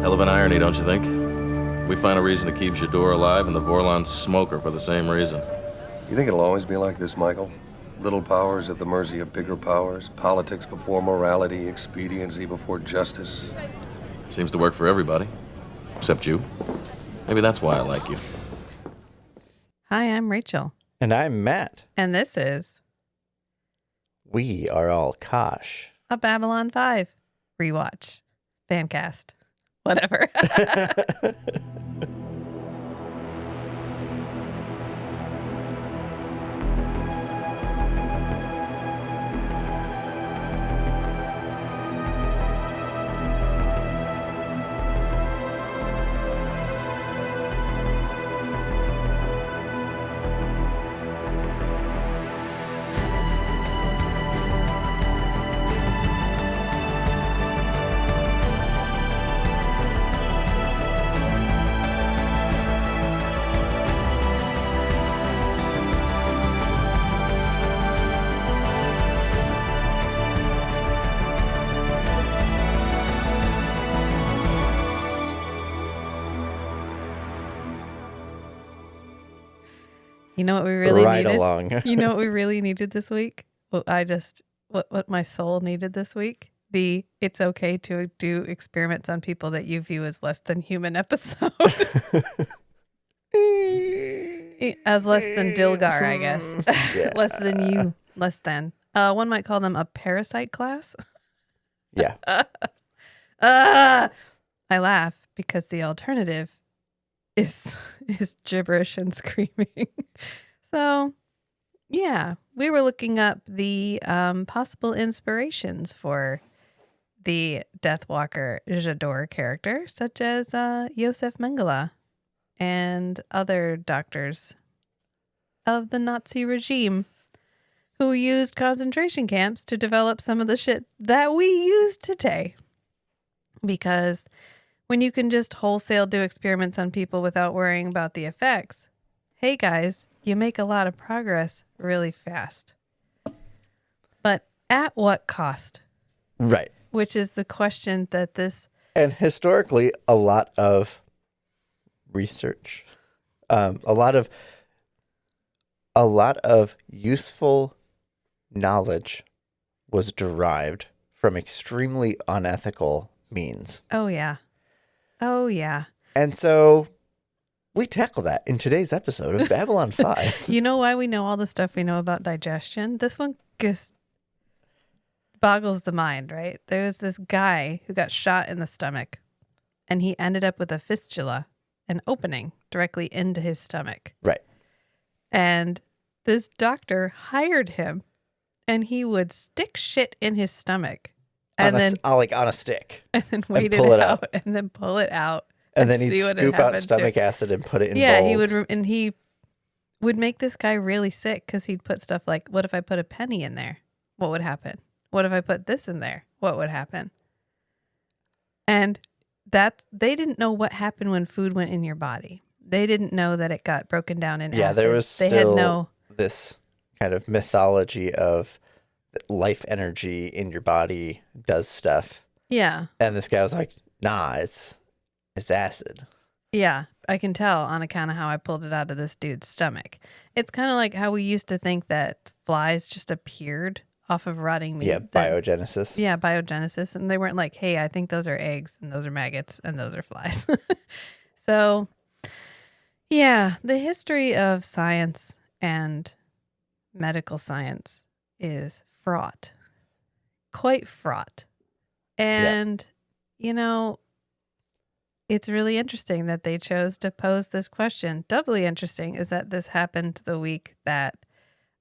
Hell of an irony, don't you think? We find a reason to keep Jador alive, and the Vorlons smoke her for the same reason. You think it'll always be like this, Michael? Little powers at the mercy of bigger powers, politics before morality, expediency before justice. Seems to work for everybody, except you. Maybe that's why I like you. Hi, I'm Rachel. And I'm Matt. And this is We Are All Kosh. a Babylon 5 rewatch. Fancast. Whatever. You know what we really needed? Along. You know what we really needed this week? What my soul needed this week? The it's okay to do experiments on people that you view as less than human episode. As less than Dilgar, I guess. Yeah. Less than you. Less than. One might call them a parasite class. Yeah. I laugh because the alternative is gibberish and screaming. So, yeah, we were looking up the possible inspirations for the Deathwalker Jador character, such as Yosef Mengele and other doctors of the Nazi regime who used concentration camps to develop some of the shit that we use today. Because when you can just wholesale do experiments on people without worrying about the effects, hey guys, you make a lot of progress really fast. But at what cost? Right. Which is the question that this... And historically, a lot of research, a lot of useful knowledge was derived from extremely unethical means. Oh, yeah. Oh, yeah. And so we tackle that in today's episode of Babylon 5. You know why we know all the stuff we know about digestion? This one just boggles the mind, right? There was this guy who got shot in the stomach, and he ended up with a fistula, an opening directly into his stomach. Right. And this doctor hired him, and he would stick shit in his stomach. And then on a stick. And then wait it pull it out, out. and then pull it out. And then he'd see what had scoop out happened to stomach it. acid and put it in Yeah, bowls. he would make this guy really sick because he'd put stuff like, what if I put a penny in there? What would happen? What if I put this in there? What would happen? And they didn't know what happened when food went in your body. They didn't know that it got broken down in acid. There was they still had no this kind of mythology of life energy in your body does stuff. Yeah. And this guy was like, nah, it's acid. Yeah, I can tell on account of how I pulled it out of this dude's stomach. It's kind of like how we used to think that flies just appeared off of rotting meat. Yeah, biogenesis. Yeah, biogenesis. And they weren't like, hey, I think those are eggs and those are maggots and those are flies. So, yeah, the history of science and medical science is fraught. Quite fraught. And, you know, it's really interesting that they chose to pose this question. Doubly interesting is that this happened the week that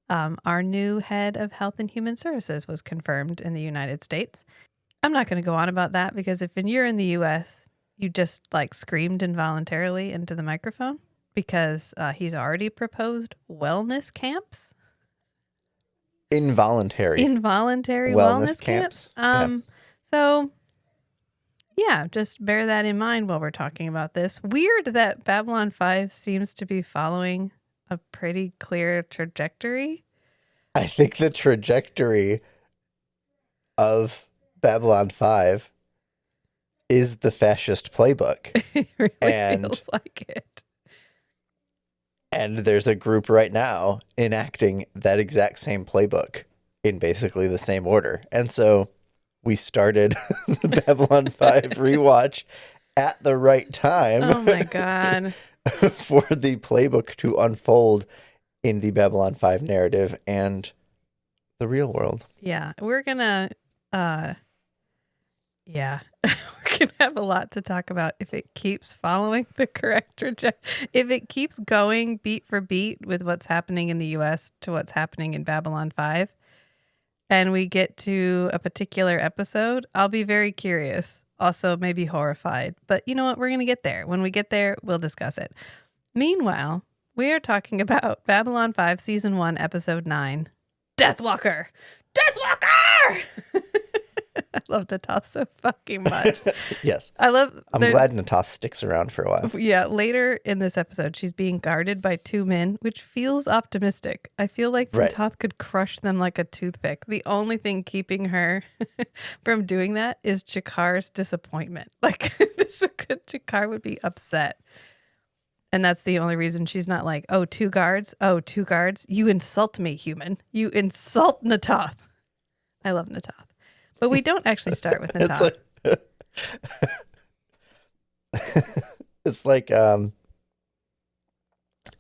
our new head of Health and Human Services was confirmed in the United States. I'm not going to go on about that because if you're in the U.S., you just like screamed involuntarily into the microphone because he's already proposed wellness camps. Involuntary wellness camps. Yeah. So, yeah, just bear that in mind while we're talking about this. Weird that Babylon 5 seems to be following a pretty clear trajectory. I think the trajectory of Babylon 5 is the fascist playbook. It really And- feels like it. And there's a group right now enacting that exact same playbook in basically the same order. And so we started the Babylon 5 rewatch at the right time. Oh my God. For the playbook to unfold in the Babylon 5 narrative and the real world. Yeah, we're gonna yeah. We're gonna have a lot to talk about if it keeps following the correct trajectory. If it keeps going beat for beat with what's happening in the US to what's happening in Babylon 5, and we get to a particular episode, I'll be very curious. Also maybe horrified. But you know what? We're gonna get there. When we get there, we'll discuss it. Meanwhile, we are talking about Babylon 5 Season 1, Episode 9. Deathwalker! Deathwalker! I love Natoth so fucking much. Yes. I'm glad Natoth sticks around for a while. Yeah, later in this episode, she's being guarded by two men, which feels optimistic. I feel like Right. Natoth could crush them like a toothpick. The only thing keeping her from doing that is Jakar's disappointment. Like, Jakar would be upset. And that's the only reason she's not like, oh, two guards. You insult me, human. You insult Natoth. I love Natoth. But we don't actually start with Natoth. It's like the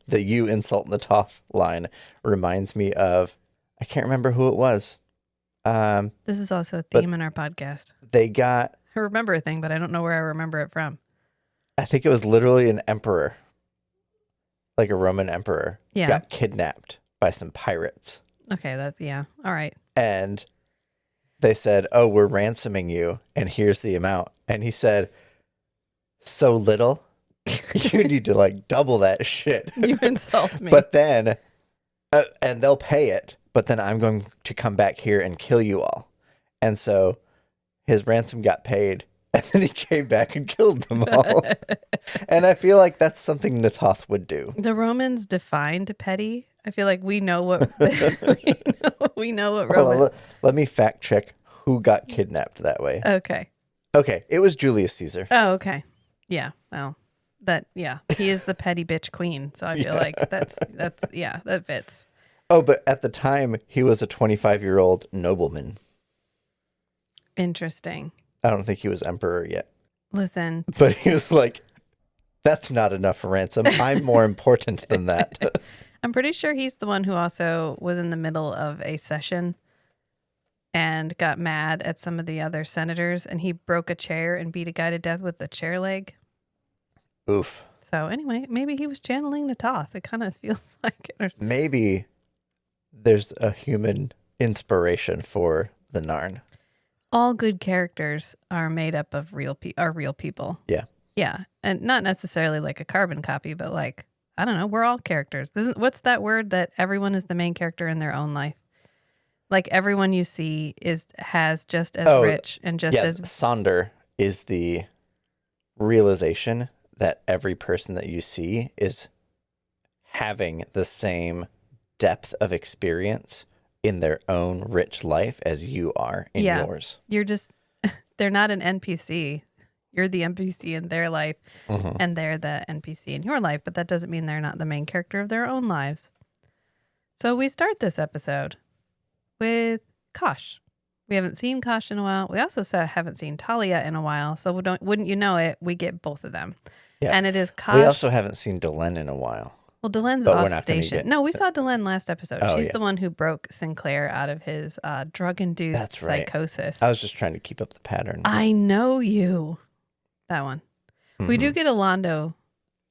you insult Natoth line reminds me of, I can't remember who it was. This is also a theme in our podcast. They got, I remember a thing, but I don't know where I remember it from. I think it was literally an emperor, like a Roman emperor, Yeah. got kidnapped by some pirates. Okay, that's, yeah. All right. And they said, oh, we're ransoming you, and here's the amount. And he said, so little, you need to like double that shit. You insult me. But then, and they'll pay it, but then I'm going to come back here and kill you all. And so his ransom got paid, and then he came back and killed them all. And I feel like that's something Natoth would do. The Romans defined petty. I feel like we know what we know what Hold on, Roman. let me fact check who got kidnapped that way. Okay. Okay, it was Julius Caesar. Oh, okay. Yeah. Well, he is the petty bitch queen. So I feel like that's that fits. Oh, but at the time, he was a 25-year-old nobleman. Interesting. I don't think he was emperor yet. Listen, But he was like, that's not enough for ransom. I'm more important than that. I'm pretty sure he's the one who also was in the middle of a session and got mad at some of the other senators, and he broke a chair and beat a guy to death with the chair leg. Oof. So anyway, maybe he was channeling Natoth. It kind of feels like it. Maybe there's a human inspiration for the Narn. All good characters are made up of real people. Yeah. Yeah, and not necessarily like a carbon copy, but like, I don't know, we're all characters. What's that word that everyone is the main character in their own life? Like everyone you see has just as rich and just as Sonder is the realization that every person that you see is having the same depth of experience in their own rich life as you are in yours. You're just, they're not an NPC. You're the NPC in their life, and they're the NPC in your life, but that doesn't mean they're not the main character of their own lives. So we start this episode with Kosh. We haven't seen Kosh in a while. We also haven't seen Talia in a while, so wouldn't you know it, we get both of them. Yeah. And it is Kosh. We also haven't seen Delenn in a while. Well, Delen's But we're off not gonna station. get- No, we saw Delenn last episode. Oh, She's yeah. the one who broke Sinclair out of his drug-induced That's right. psychosis. I was just trying to keep up the pattern. I know you. That one. We Mm-hmm. do get a Londo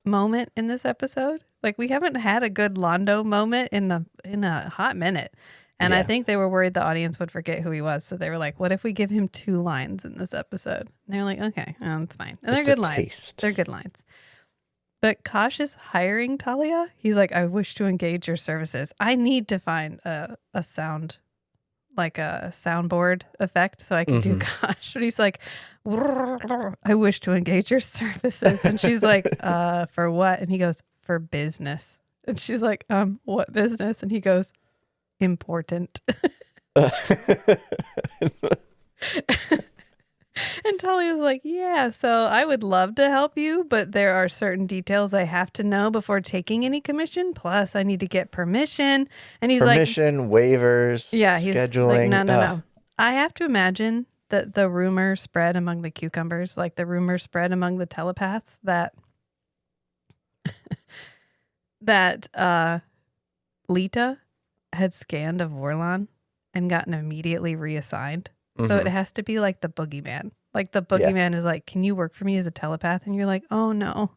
moment in this episode. Like, we haven't had a good Londo moment in a hot minute. And I Yeah. think they were worried the audience would forget who he was. So they were like, what if we give him 2 lines in this episode? And they're like, okay, that's fine. And they're Just a good lines. taste. They're good lines. But Kosh is hiring Talia. He's like, I wish to engage your services. I need to find a sound, like a soundboard effect so I can do Kosh. But he's like, I wish to engage your services. And she's like, for what? And he goes, for business. And she's like, what business? And he goes, important. And Talia's like, yeah, so I would love to help you, but there are certain details I have to know before taking any commission. Plus, I need to get permission. And he's like, Permission, waivers, yeah, he's scheduling. like, no. I have to imagine that the rumor spread among the cucumbers, like the rumor spread among the telepaths that Lita had scanned a Vorlon and gotten immediately reassigned. So it has to be like the boogeyman. Like the boogeyman is like, can you work for me as a telepath? And you're like, oh no.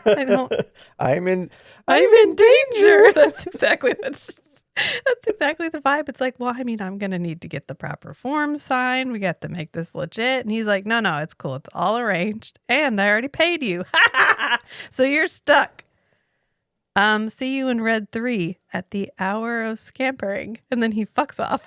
I don't. I'm in danger. That's exactly the vibe. It's like, well, I mean, I'm gonna need to get the proper form signed. We got to make this legit. And he's like, no, it's cool. It's all arranged, and I already paid you. So you're stuck. See you in Red 3 at the hour of scampering, and then he fucks off.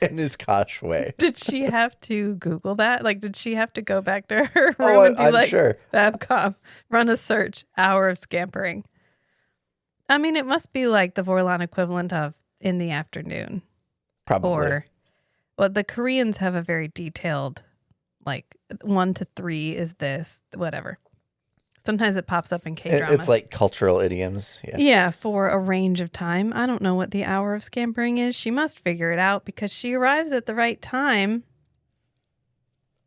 in his Kosh way. Did she have to Google that? Like, did she have to go back to her room and be I'm like, sure. Babcom, run a search, hour of scampering? I mean, it must be like the Vorlon equivalent of in the afternoon. Probably. Or, well, the Koreans have a very detailed, like 1 to 3 is this, whatever. Sometimes it pops up in K-dramas. It's like cultural idioms. Yeah. Yeah, for a range of time. I don't know what the hour of scampering is. She must figure it out because she arrives at the right time.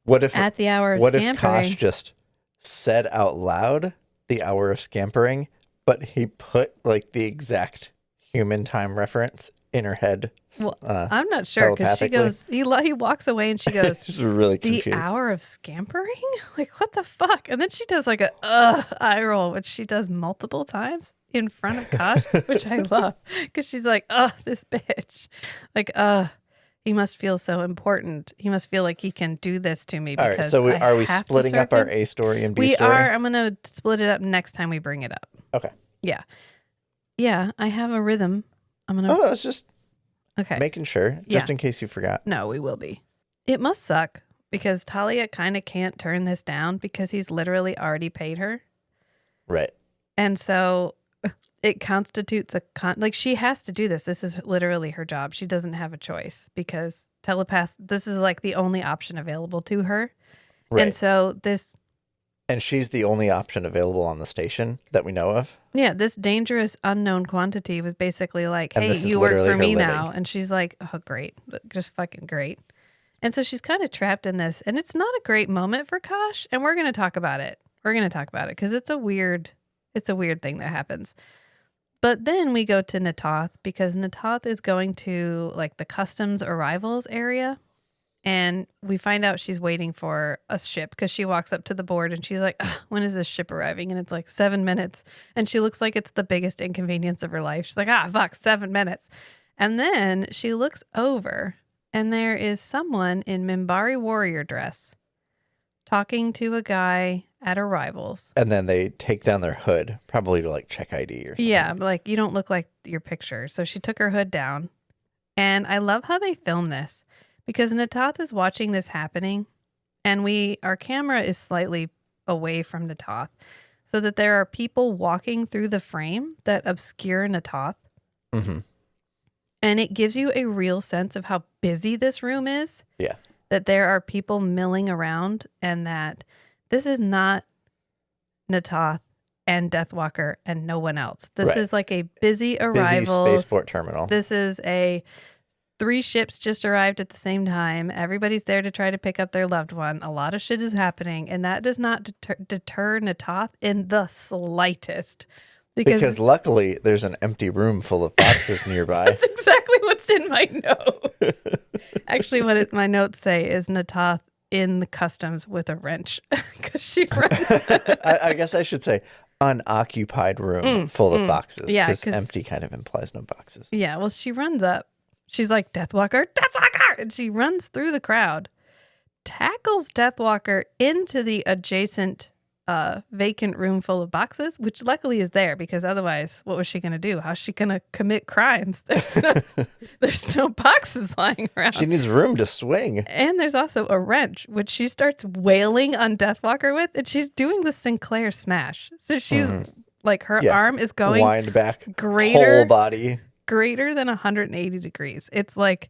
At the hour of scampering? What if Kosh just said out loud the hour of scampering, but he put like the exact human time reference in her head? Well, I'm not sure because she goes, he walks away and she goes, she's really confused. The hour of scampering? Like, what the fuck? And then she does like a eye roll, which she does multiple times in front of Kosh, which I love because she's like, this bitch. Like, he must feel so important. He must feel like he can do this to me because all right, so are we splitting up our A story and B story? We are. I'm going to split it up next time we bring it up. Okay. Yeah. Yeah, I have a rhythm. I'm going to... Oh, no, it's just okay. Making sure, just in case you forgot. No, we will be. It must suck because Talia kind of can't turn this down because he's literally already paid her. Right. And so it constitutes like she has to do this. This is literally her job. She doesn't have a choice because this is like the only option available to her. Right. And so and she's the only option available on the station that we know of. Yeah, this dangerous unknown quantity was basically like, hey, you work for me now. And she's like, oh, great. Just fucking great. And so she's kind of trapped in this. And it's not a great moment for Kosh. And we're going to talk about it. Because it's a weird thing that happens. But then we go to Natoth because Natoth is going to like the customs arrivals area. And we find out she's waiting for a ship because she walks up to the board and she's like, when is this ship arriving? And it's like 7 minutes. And she looks like it's the biggest inconvenience of her life. She's like, fuck, 7 minutes. And then she looks over and there is someone in Minbari warrior dress talking to a guy at arrivals. And then they take down their hood, probably to like check ID or something. Yeah, like you don't look like your picture. So she took her hood down. And I love how they film this. Because Natoth is watching this happening, and our camera is slightly away from Natoth, so that there are people walking through the frame that obscure Natoth. Mm-hmm. And it gives you a real sense of how busy this room is. Yeah. That there are people milling around, and that this is not Natoth and Deathwalker and no one else. This is like a busy arrival. Busy spaceport terminal. This is 3 ships just arrived at the same time. Everybody's there to try to pick up their loved one. A lot of shit is happening, and that does not deter Natoth in the slightest. Because luckily, there's an empty room full of boxes nearby. That's exactly what's in my notes. Actually, what my notes say is Natoth in the customs with a wrench because she runs. I guess I should say unoccupied room full of boxes. Yeah, because empty kind of implies no boxes. Yeah, well, she runs up. She's like, Deathwalker! And she runs through the crowd, tackles Deathwalker into the adjacent vacant room full of boxes, which luckily is there because otherwise, what was she going to do? How's she going to commit crimes? There's no boxes lying around. She needs room to swing. And there's also a wrench, which she starts wailing on Deathwalker with, and she's doing the Sinclair smash. So she's like, her arm is going wind back, greater, whole body. Greater than 180 degrees. It's like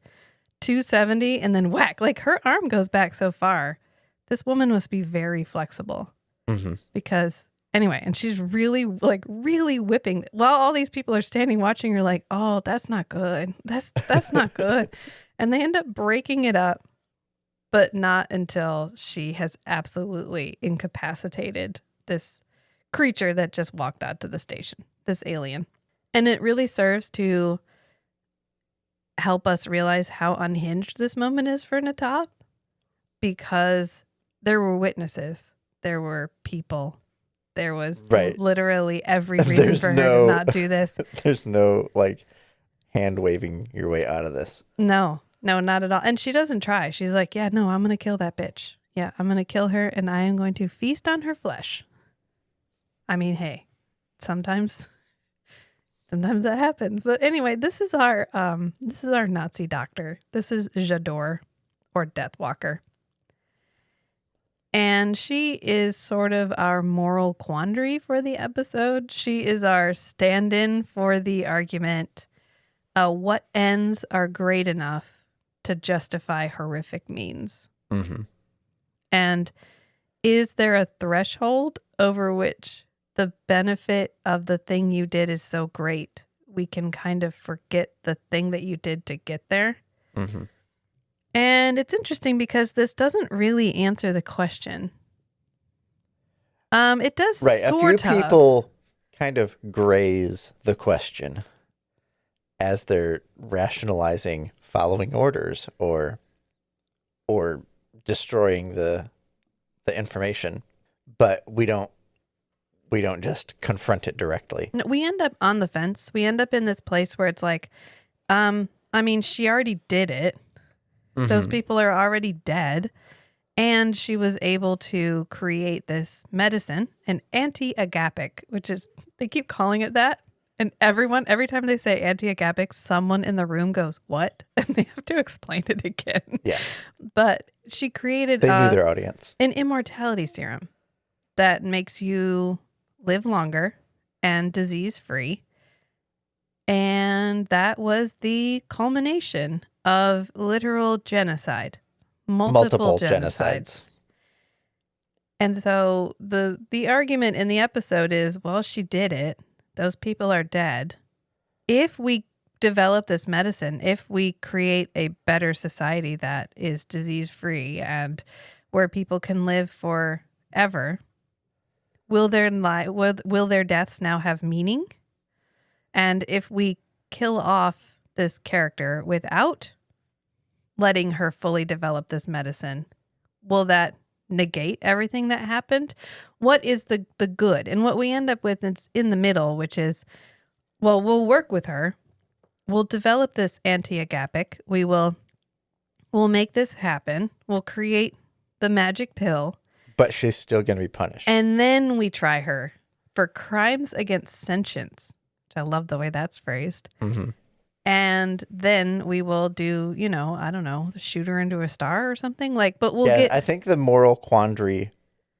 270 and then whack. Like her arm goes back so far. This woman must be very flexible because anyway, and she's really whipping while all these people are standing watching her like, oh, that's not good. That's not good. And they end up breaking it up, but not until she has absolutely incapacitated this creature that just walked out to the station, this alien. And it really serves to help us realize how unhinged this moment is for Natath, because there were witnesses, there were people, there was literally every reason for her to not do this. There's no like hand waving your way out of this. No, not at all. And she doesn't try. She's like, yeah, no, I'm going to kill that bitch. Yeah, I'm going to kill her and I am going to feast on her flesh. I mean, hey, sometimes that happens. But anyway, this is our Nazi doctor. This is J'adore, or Deathwalker. And she is sort of our moral quandary for the episode. She is our stand-in for the argument, what ends are great enough to justify horrific means. Mm-hmm. And is there a threshold over which the benefit of the thing you did is so great, we can kind of forget the thing that you did to get there? Mm-hmm. And it's interesting because this doesn't really answer the question. It does right. A few people kind of graze the question as they're rationalizing following orders or destroying the information, but we don't just confront it directly. No, we end up on the fence. We end up in this place where it's like, I mean, she already did it. Mm-hmm. Those people are already dead. And she was able to create this medicine, an anti-agapic, which is, they keep calling it that. And every time they say anti-agapic, someone in the room goes, what? And they have to explain it again. Yeah. But she created they knew their audience. An immortality serum that makes you live longer and disease-free. And that was the culmination of literal genocide. Multiple genocides. And so the argument in the episode is, well, she did it. Those people are dead. If we develop this medicine, if we create a better society that is disease-free and where people can live forever, will their deaths now have meaning? And if we kill off this character without letting her fully develop this medicine, will that negate everything that happened? What is the good? And what we end up with is in the middle, which is, well, we'll work with her. We'll develop this anti-agapic. We'll make this happen. We'll create the magic pill. But she's still going to be punished. And then we try her for crimes against sentience, which I love the way that's phrased. Mm-hmm. And then we will do, I don't know, shoot her into a star or something. But I think the moral quandary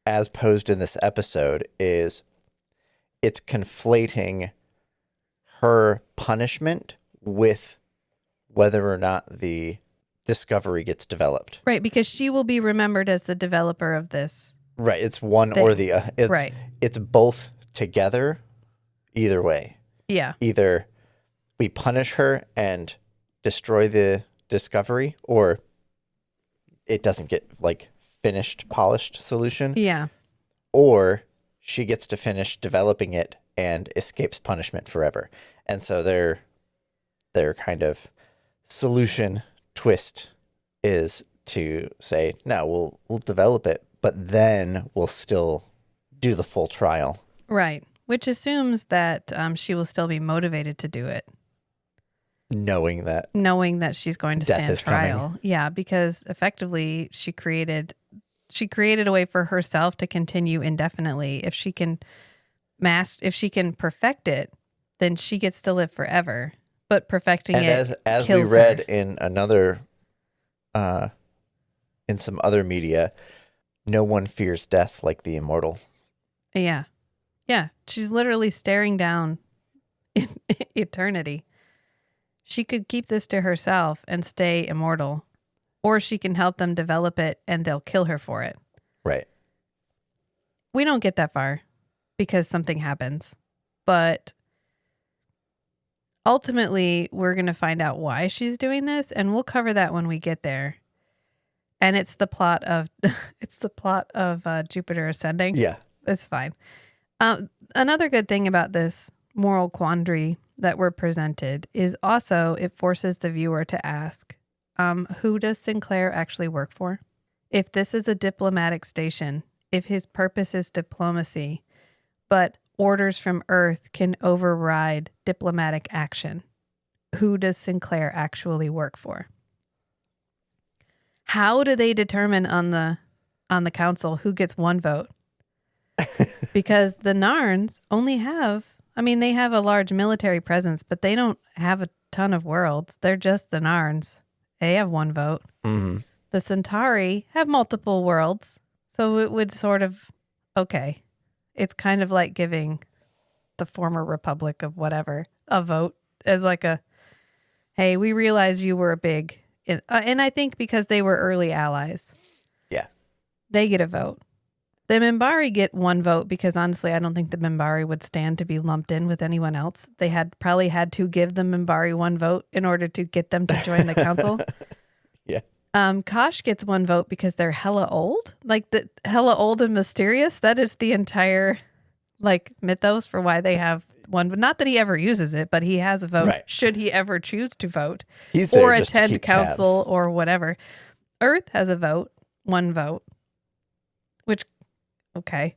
as posed in this episode is it's conflating her punishment with whether or not the discovery gets developed. Right, because she will be remembered as the developer of this. Right, it's one thing. Or the other. It's both together either way. Yeah. Either we punish her and destroy the discovery, or it doesn't get finished, polished solution. Yeah. Or she gets to finish developing it and escapes punishment forever. And so their kind of solution twist is to say, no, we'll develop it, but then we'll still do the full trial. Right. Which assumes that she will still be motivated to do it. Knowing that she's going to stand trial. Coming. Yeah, because effectively she created a way for herself to continue indefinitely. If she can perfect it, then she gets to live forever. But perfecting it as kills we read her. in another in some other media, no one fears death like the immortal. Yeah. Yeah, she's literally staring down eternity. She could keep this to herself and stay immortal, or she can help them develop it and they'll kill her for it. Right. We don't get that far because something happens, but ultimately we're going to find out why she's doing this, and we'll cover that when we get there. And it's the plot of Jupiter Ascending. Yeah. It's fine. Another good thing about this moral quandary that we're presented is also it forces the viewer to ask, who does Sinclair actually work for? If this is a diplomatic station, if his purpose is diplomacy, but orders from Earth can override diplomatic action, who does Sinclair actually work for? How do they determine on the council who gets one vote? Because the Narns only have, they have a large military presence, but they don't have a ton of worlds. They're just the Narns. They have one vote. Mm-hmm. The Centauri have multiple worlds. So it would sort of, okay. It's kind of like giving the former republic of whatever a vote as like a, hey, we realize you were a big, and I think because they were early allies. Yeah. They get a vote. The Minbari get one vote because honestly, I don't think the Minbari would stand to be lumped in with anyone else. They probably had to give the Minbari one vote in order to get them to join the council. Yeah. Kosh gets one vote because they're hella old. Like the hella old and mysterious. That is the entire mythos for why they have one. But not that he ever uses it, but he has a vote should he ever choose to vote. He's there or just to attend keep council tabs. or whatever. Earth has a vote, one vote. Which okay.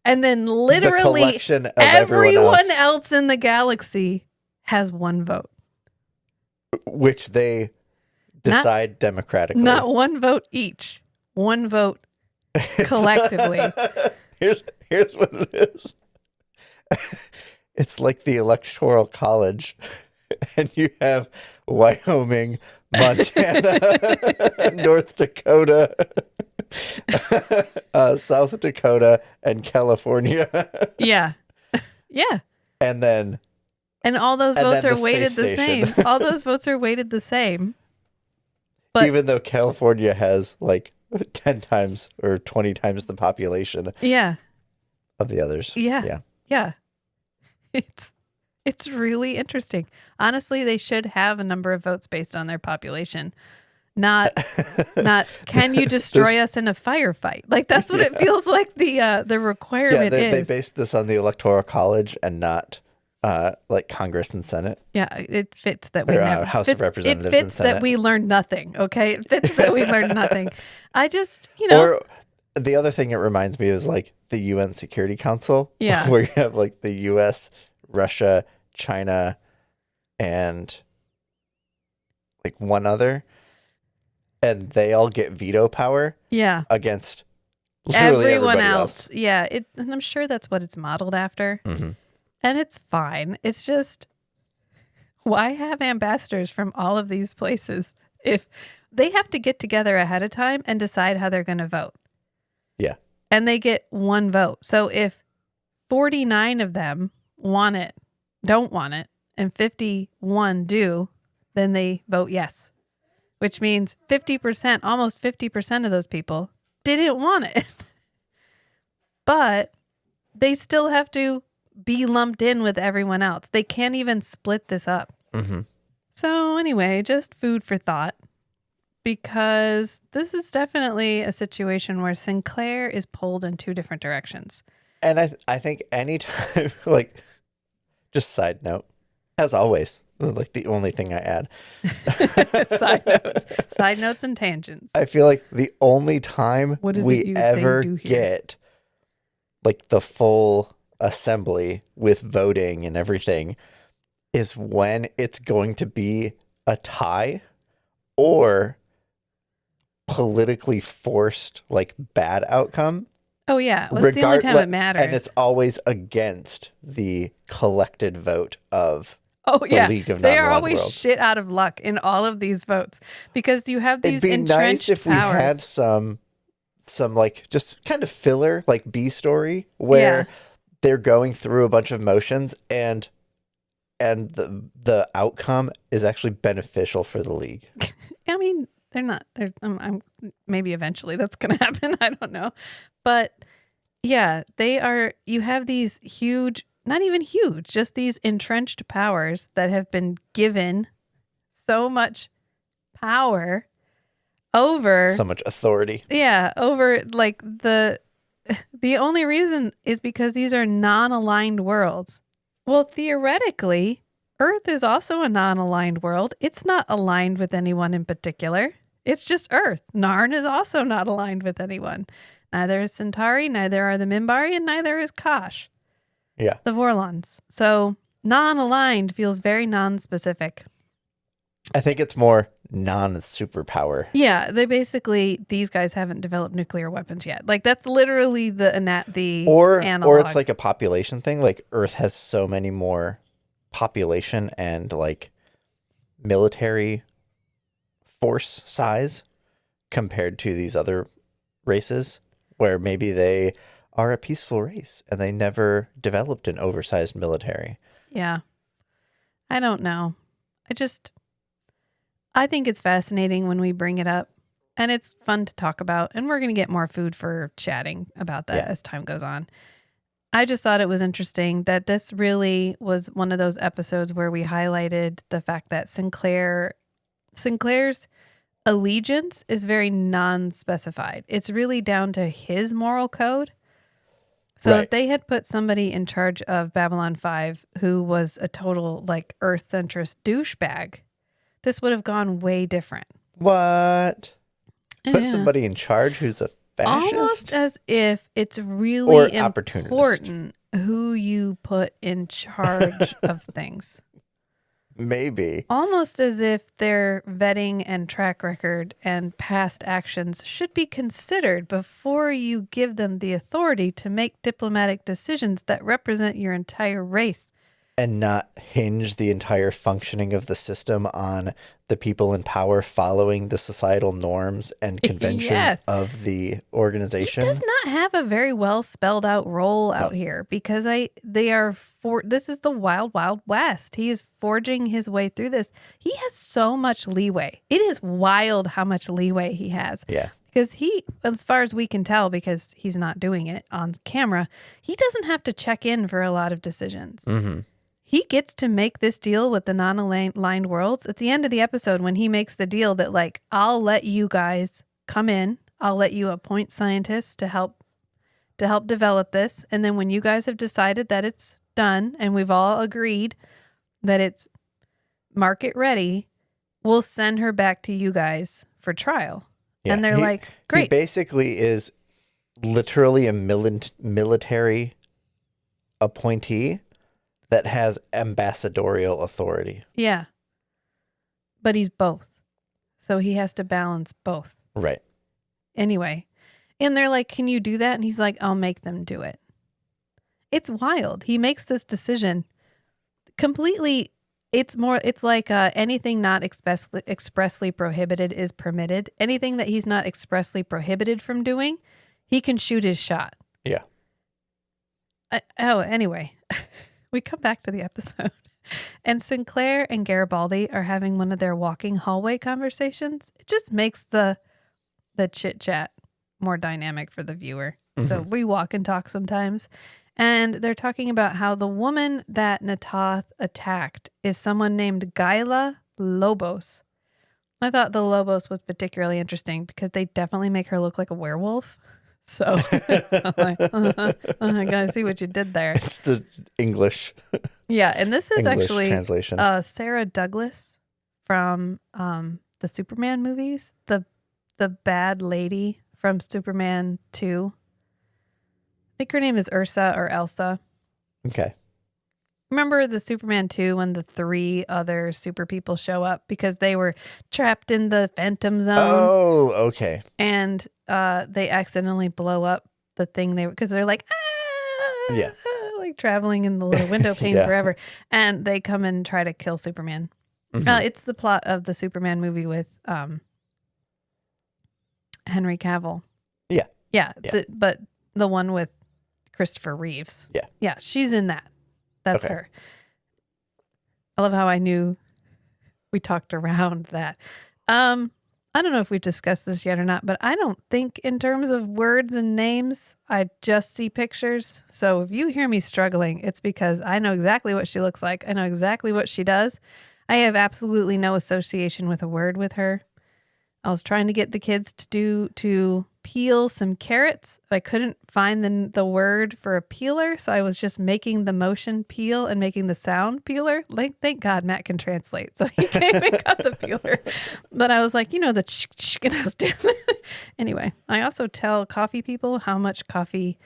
And then literally The collection of everyone else in the galaxy has one vote. Which they decide democratically. Not one vote each. One vote collectively. Here's what it is. It's like the Electoral College, and you have Wyoming, Montana, North Dakota, South Dakota, and California. Yeah. Yeah. And all those votes then are the weighted space the same. station. All those votes are weighted the same. But even though California has 10 times or 20 times the population yeah. of the others. Yeah. Yeah. It's really interesting. Honestly, they should have a number of votes based on their population. Not can you destroy us in a firefight? That's what it feels like the requirement they is. They based this on the Electoral College and not Congress and Senate. Yeah, it fits that we never House of Representatives it fits and Senate. that we learned nothing. Okay, it fits that we learned nothing. I just Or the other thing it reminds me is the UN Security Council. Yeah, where you have the U.S., Russia, China, and one other, and they all get veto power. Yeah, against literally everyone else. Yeah, and I'm sure that's what it's modeled after. Mm-hmm. And it's fine. It's just, why have ambassadors from all of these places if they have to get together ahead of time and decide how they're going to vote? Yeah. And they get one vote. So if 49 of them don't want it, and 51 do, then they vote yes, which means 50%, almost 50% of those people didn't want it. But they still have to be lumped in with everyone else. They can't even split this up. Mm-hmm. So anyway, just food for thought, because this is definitely a situation where Sinclair is pulled in two different directions. And I think anytime, just side note, as always, the only thing I add. Side notes and tangents. I feel like the only time we ever get the full assembly with voting and everything is when it's going to be a tie or politically forced bad outcome. Oh yeah, well, it's the only time it matters. And it's always against the collected vote of the League of they are Non-World always Worlds. Shit out of luck in all of these votes because you have these It'd be entrenched nice if we powers. had some just kind of filler B story where they're going through a bunch of motions and and the outcome is actually beneficial for the League. I mean, they're not. They're. Maybe eventually that's going to happen. I don't know, but yeah, they are. You have these huge, not even huge, just these entrenched powers that have been given so much power over So much authority. Yeah, over like the only reason is because these are non-aligned worlds. Well, theoretically, Earth is also a non-aligned world. It's not aligned with anyone in particular. It's just Earth. Narn is also not aligned with anyone. Neither is Centauri, neither are the Minbari, and neither is Kosh. Yeah. The Vorlons. So non-aligned feels very non-specific. I think it's more non-superpower. Yeah, these guys haven't developed nuclear weapons yet. Like that's literally the Or analog. it's like a population thing. Like Earth has so many more population and like military force size compared to these other races, where maybe they are a peaceful race and they never developed an oversized military. Yeah. I don't know. I think it's fascinating when we bring it up, and it's fun to talk about, and we're going to get more food for chatting about that as time goes on. I just thought it was interesting that this really was one of those episodes where we highlighted the fact that Sinclair's allegiance is very non-specified. It's really down to his moral code. So Right. if they had put somebody in charge of Babylon 5 who was a total like Earth-centrist douchebag, this would have gone way different. What? Put Yeah. somebody in charge who's a fascist? Almost as if it's Or really opportunist. important who you put in charge of things. Maybe. Almost as if their vetting and track record and past actions should be considered before you give them the authority to make diplomatic decisions that represent your entire race. And not hinge the entire functioning of the system on the people in power following the societal norms and conventions Yes. of the organization. He does not have a very well spelled out role out here because this is the wild, wild west. He is forging his way through this. He has so much leeway. It is wild how much leeway he has. Yeah. Because he, as far as we can tell, because he's not doing it on camera, he doesn't have to check in for a lot of decisions. Mm-hmm. He gets to make this deal with the non-aligned worlds at the end of the episode when he makes the deal that like, I'll let you guys come in. I'll let you appoint scientists to help develop this. And then when you guys have decided that it's done and we've all agreed that it's market ready, we'll send her back to you guys for trial. Yeah. And they're like, He great. basically is literally a military appointee that has ambassadorial authority. Yeah. But he's both. So he has to balance both. Right. Anyway. And they're like, can you do that? And he's like, I'll make them do it. It's wild. He makes this decision completely. It's like anything not expressly prohibited is permitted. Anything that he's not expressly prohibited from doing, he can shoot his shot. Yeah. Anyway. We come back to the episode, and Sinclair and Garibaldi are having one of their walking hallway conversations. It just makes the chit chat more dynamic for the viewer. Mm-hmm. So we walk and talk sometimes, and they're talking about how the woman that Natath attacked is someone named Gaila Lobos. I thought the Lobos was particularly interesting because they definitely make her look like a werewolf. So I'm like, I gotta see what you did there. It's the English. Yeah, and this is English actually translation. Sarah Douglas from the Superman movies, the bad lady from Superman 2. I think her name is Ursa or Elsa. Okay. Remember the Superman 2 when the 3 other super people show up because they were trapped in the Phantom Zone? Oh, okay. And they accidentally blow up the thing because they're like, Yeah. like traveling in the little window pane Yeah. forever. And they come and try to kill Superman. Mm-hmm. It's the plot of the Superman movie with Henry Cavill. Yeah. Yeah. Yeah. But the one with Christopher Reeves. Yeah. Yeah. She's in that. That's Okay. her. I love how I knew we talked around that. I don't know if we've discussed this yet or not, but I don't think in terms of words and names, I just see pictures. So if you hear me struggling, it's because I know exactly what she looks like. I know exactly what she does. I have absolutely no association with a word with her. I was trying to get the kids to peel some carrots. I couldn't find the word for a peeler, so I was just making the motion peel and making the sound peeler. Like, thank God Matt can translate, so he came and got the peeler. But I was like, the and I was doing anyway. I also tell coffee people how much coffee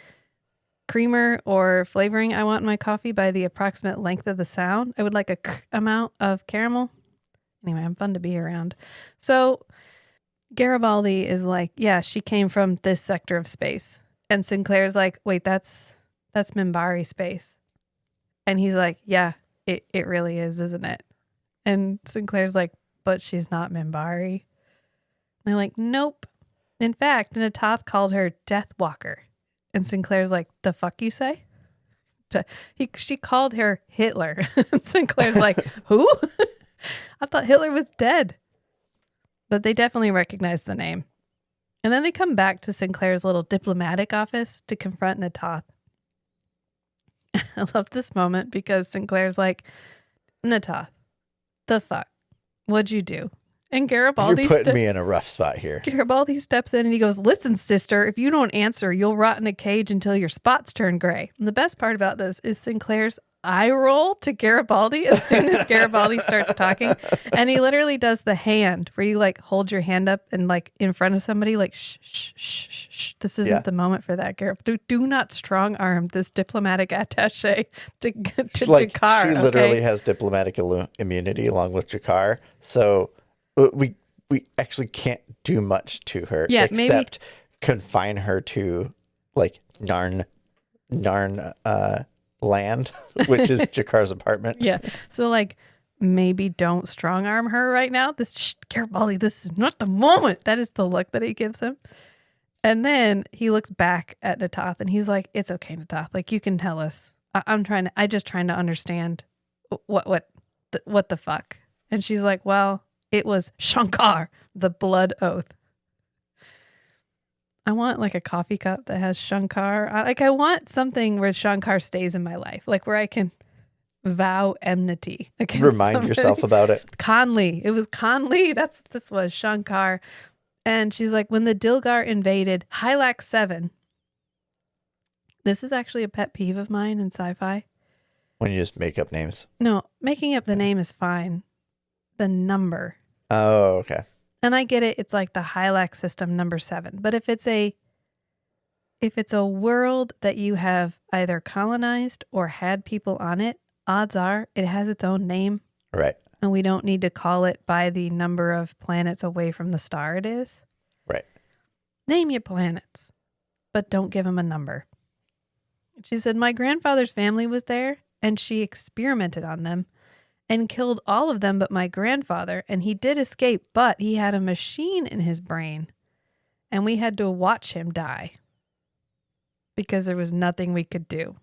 creamer or flavoring I want in my coffee by the approximate length of the sound. I would like a amount of caramel. Anyway, I'm fun to be around. So Garibaldi is like, yeah, she came from this sector of space. And Sinclair's like, wait, that's Minbari space. And he's like, yeah, it really is, isn't it? And Sinclair's like, but she's not Minbari. And they're like, nope. In fact, Natoth called her Deathwalker. And Sinclair's like, the fuck you say? She called her Hitler. And Sinclair's like, who? I thought Hitler was dead. But they definitely recognize the name. And then they come back to Sinclair's little diplomatic office to confront Natoth. I love this moment because Sinclair's like, Natoth, the fuck? What'd you do? And Garibaldi... You're putting me in a rough spot here. Garibaldi steps in and he goes, listen, sister, if you don't answer, you'll rot in a cage until your spots turn gray. And the best part about this is Sinclair's eye roll to Garibaldi as soon as Garibaldi starts talking. And he literally does the hand where you like hold your hand up and like in front of somebody like, shh, shh, shh, shh, shh. This isn't the moment for that, Garibaldi. Do not strong arm this diplomatic attache to Jakar. She literally has diplomatic immunity along with Jakar. So we actually can't do much to her except confine her to like Narn land, which is Jakar's apartment. Yeah. So like maybe don't strong arm her right now. Garibaldi, this is not the moment. That is the look that he gives him. And then he looks back at Natoth and he's like, it's okay, Natoth. Like you can tell us. I'm just trying to understand what the fuck. And she's like, well, it was Shankar, the blood oath. I want like a coffee cup that has Shankar. I want something where Shankar stays in my life, like where I can vow enmity against Remind somebody. yourself about it. Conley. It was Conley. This was Shankar. And she's like, when the Dilgar invaded Hylax 7. This is actually a pet peeve of mine in sci-fi. When you just make up names. No, making up the name is fine. The number. Oh, okay. And I get it. It's like the Hylax system number 7. But if it's a world that you have either colonized or had people on it, odds are it has its own name. Right. And we don't need to call it by the number of planets away from the star it is. Right. Name your planets, but don't give them a number. She said, my grandfather's family was there and she experimented on them and killed all of them but my grandfather, and he did escape, but he had a machine in his brain, and we had to watch him die because there was nothing we could do.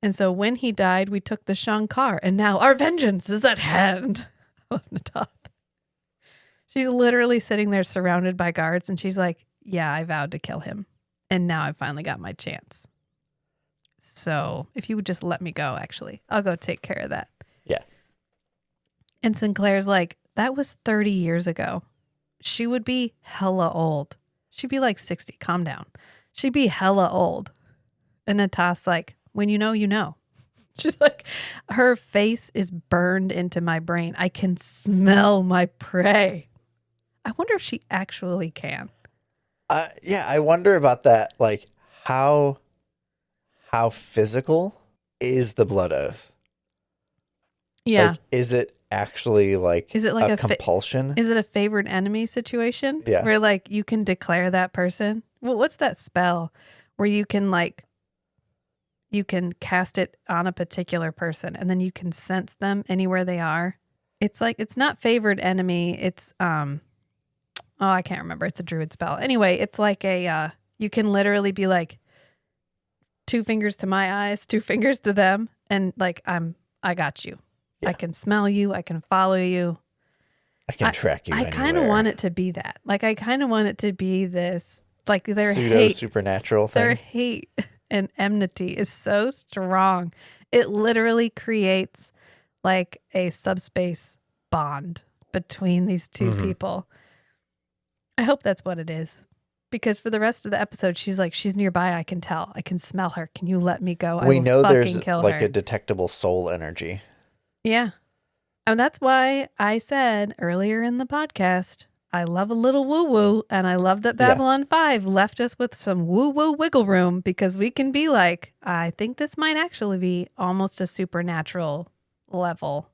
And so when he died, we took the Shankar, and now our vengeance is at hand. Oh, Natoth. She's literally sitting there surrounded by guards, and she's like, yeah, I vowed to kill him, and now I finally got my chance. So if you would just let me go, actually, I'll go take care of that. Yeah. And Sinclair's like, that was 30 years ago. She would be hella old. She'd be like 60. Calm down. She'd be hella old. And Natoth's like, when you know, you know. She's like, her face is burned into my brain. I can smell my prey. I wonder if she actually can. Yeah, I wonder about that. Like, how physical is the blood oath? Yeah. Like, is it actually like, is it like a compulsion? Is it a favored enemy situation? Yeah. Where like you can declare that person? Well, what's that spell where you can cast it on a particular person and then you can sense them anywhere they are? It's like, it's not favored enemy. It's, I can't remember. It's a druid spell. Anyway, it's like you can literally be like 2 fingers to my eyes, 2 fingers to them. And like, I got you. I can smell you. I can follow you. I can track you I kind of anywhere. want it to be that. Like, I kind of want it to be this, like, their Pseudo hate. supernatural Their thing. hate and enmity is so strong. It literally creates like a subspace bond between these two people. I hope that's what it is. Because for the rest of the episode, she's like, she's nearby. I can tell. I can smell her. Can you let me go? I We will know fucking there's kill like her. a detectable soul energy. Yeah. And that's why I said earlier in the podcast, I love a little woo woo. And I love that Babylon 5 left us with some woo woo wiggle room, because we can be like, I think this might actually be almost a supernatural level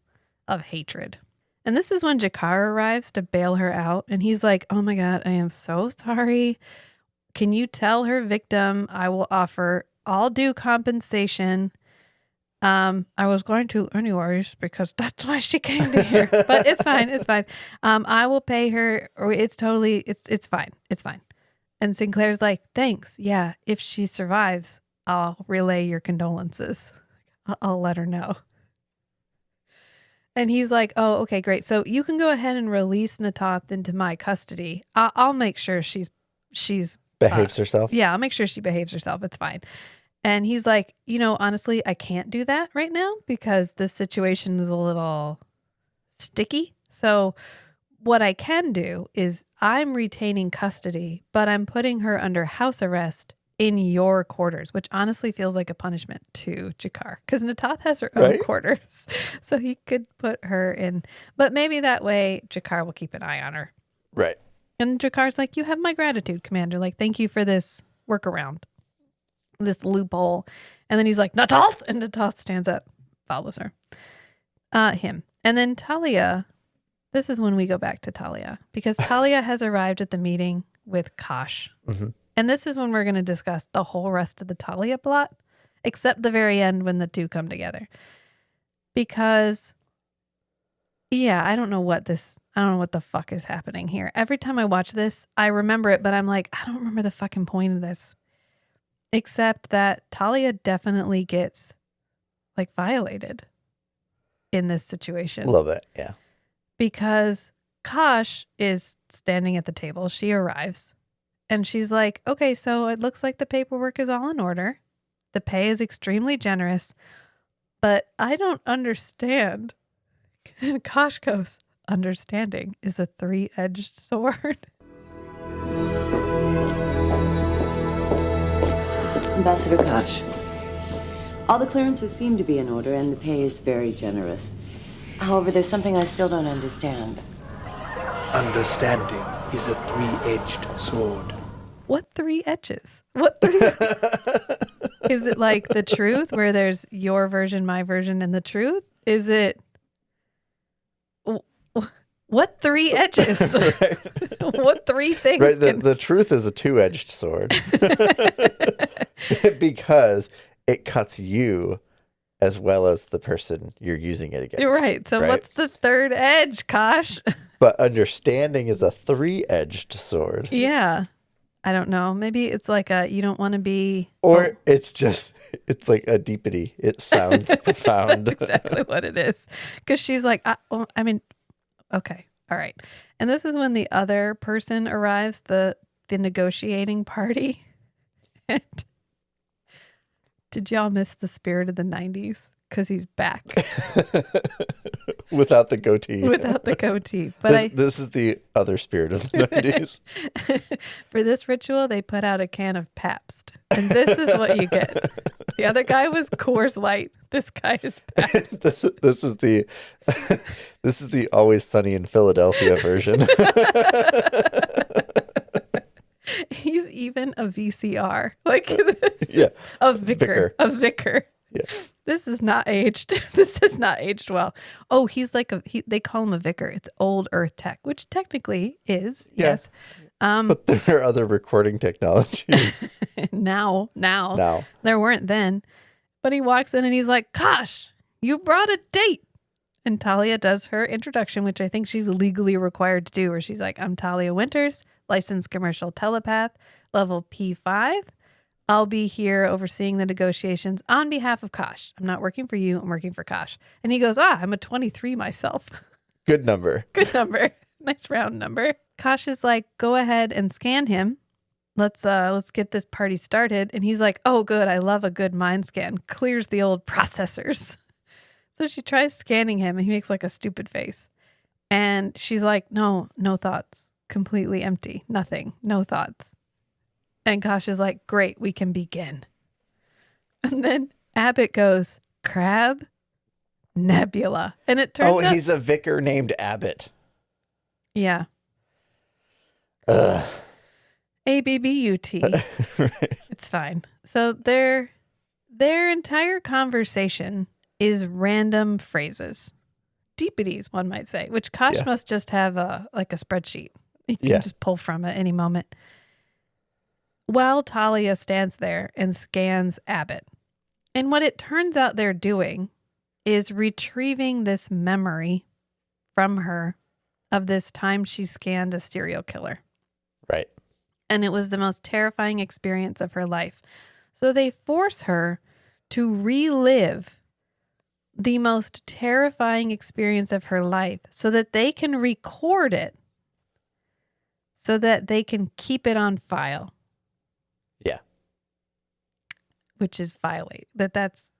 of hatred. And this is when Jakar arrives to bail her out. And he's like, oh my God, I am so sorry. Can you tell her victim I will offer all due compensation? I was going to anyways, because that's why she came to here. But it's fine. It's fine. I will pay her, or it's totally, it's fine. It's fine. And Sinclair's like, thanks. Yeah. If she survives, I'll relay your condolences. I'll let her know. And he's like, oh, okay, great. So you can go ahead and release Natoth into my custody. I'll make sure she's Behaves herself. Yeah, I'll make sure she behaves herself. It's fine. And he's like, honestly, I can't do that right now because this situation is a little sticky. So what I can do is I'm retaining custody, but I'm putting her under house arrest in your quarters, which honestly feels like a punishment to Jakar, because Natoth has her own quarters. So he could put her in, but maybe that way Jakar will keep an eye on her. Right. And Jakar's like, you have my gratitude, Commander. Like, thank you for this workaround, this loophole. And then he's like, Natoth! And Natoth stands up, follows her. Him. And then Talia, this is when we go back to Talia, because Talia has arrived at the meeting with Kosh. Mm-hmm. And this is when we're going to discuss the whole rest of the Talia plot, except the very end when the two come together. Because, yeah, I don't know what the fuck is happening here. Every time I watch this, I remember it, but I'm like, I don't remember the fucking point of this. Except that Talia definitely gets like violated in this situation. A little bit, yeah. Because Kosh is standing at the table. She arrives and she's like, okay, so it looks like the paperwork is all in order. The pay is extremely generous, but I don't understand. And Kosh goes, understanding is a three-edged sword. Ambassador Kosh, all the clearances seem to be in order and the pay is very generous. However, there's something I still don't understand. Understanding is a three-edged sword. What three edges? What three? Is it like the truth where there's your version, my version, and the truth? Is it... What three edges? Right. What three things? Right. The truth is a two-edged sword because it cuts you as well as the person you're using it against. You're right. So what's the third edge, Kosh? But understanding is a three-edged sword. Yeah. I don't know. Maybe it's like you don't want to be... Or it's like a deepity. It sounds profound. That's exactly what it is. Because she's like, okay. All right. And this is when the other person arrives, the negotiating party. And did y'all miss the spirit of the 90s? Because he's back. Without the goatee. Without the goatee. But this is the other spirit of the 90s. For this ritual, they put out a can of Pabst. And this is what you get. The other guy was Coors Light. This guy is Pabst. This is the Always Sunny in Philadelphia version. He's even a VCR. Like, yeah. A vicar. A vicar. Yeah. This is not aged. This is not aged well. Oh, he's like they call him a vicar. It's old earth tech, which technically is, yeah. yes. But there are other recording technologies. Now. There weren't then. But he walks in and he's like, Kosh, you brought a date. And Talia does her introduction, which I think she's legally required to do, where she's like, I'm Talia Winters, licensed commercial telepath, level P5. I'll be here overseeing the negotiations on behalf of Kosh. I'm not working for you. I'm working for Kosh. And he goes, I'm a 23 myself. Good number. Good number. Nice round number. Kosh is like, go ahead and scan him. Let's get this party started. And he's like, oh, good. I love a good mind scan. Clears the old processors. So she tries scanning him and he makes like a stupid face. And she's like, no thoughts. Completely empty. Nothing. No thoughts. And Kosh is like, great, we can begin. And then Abbott goes, Crab? Nebula. And it turns out... he's a vicar named Abbott. Yeah. Ugh. A-B-B-U-T. It's fine. So their entire conversation is random phrases. Deepities, one might say, which Kosh must just have a spreadsheet. He can just pull from at any moment. While Talia stands there and scans Abbott. And what it turns out they're doing is retrieving this memory from her of this time she scanned a serial killer. Right. And it was the most terrifying experience of her life. So they force her to relive the most terrifying experience of her life so that they can record it, so that they can keep it on file. Yeah. Which is violate. That's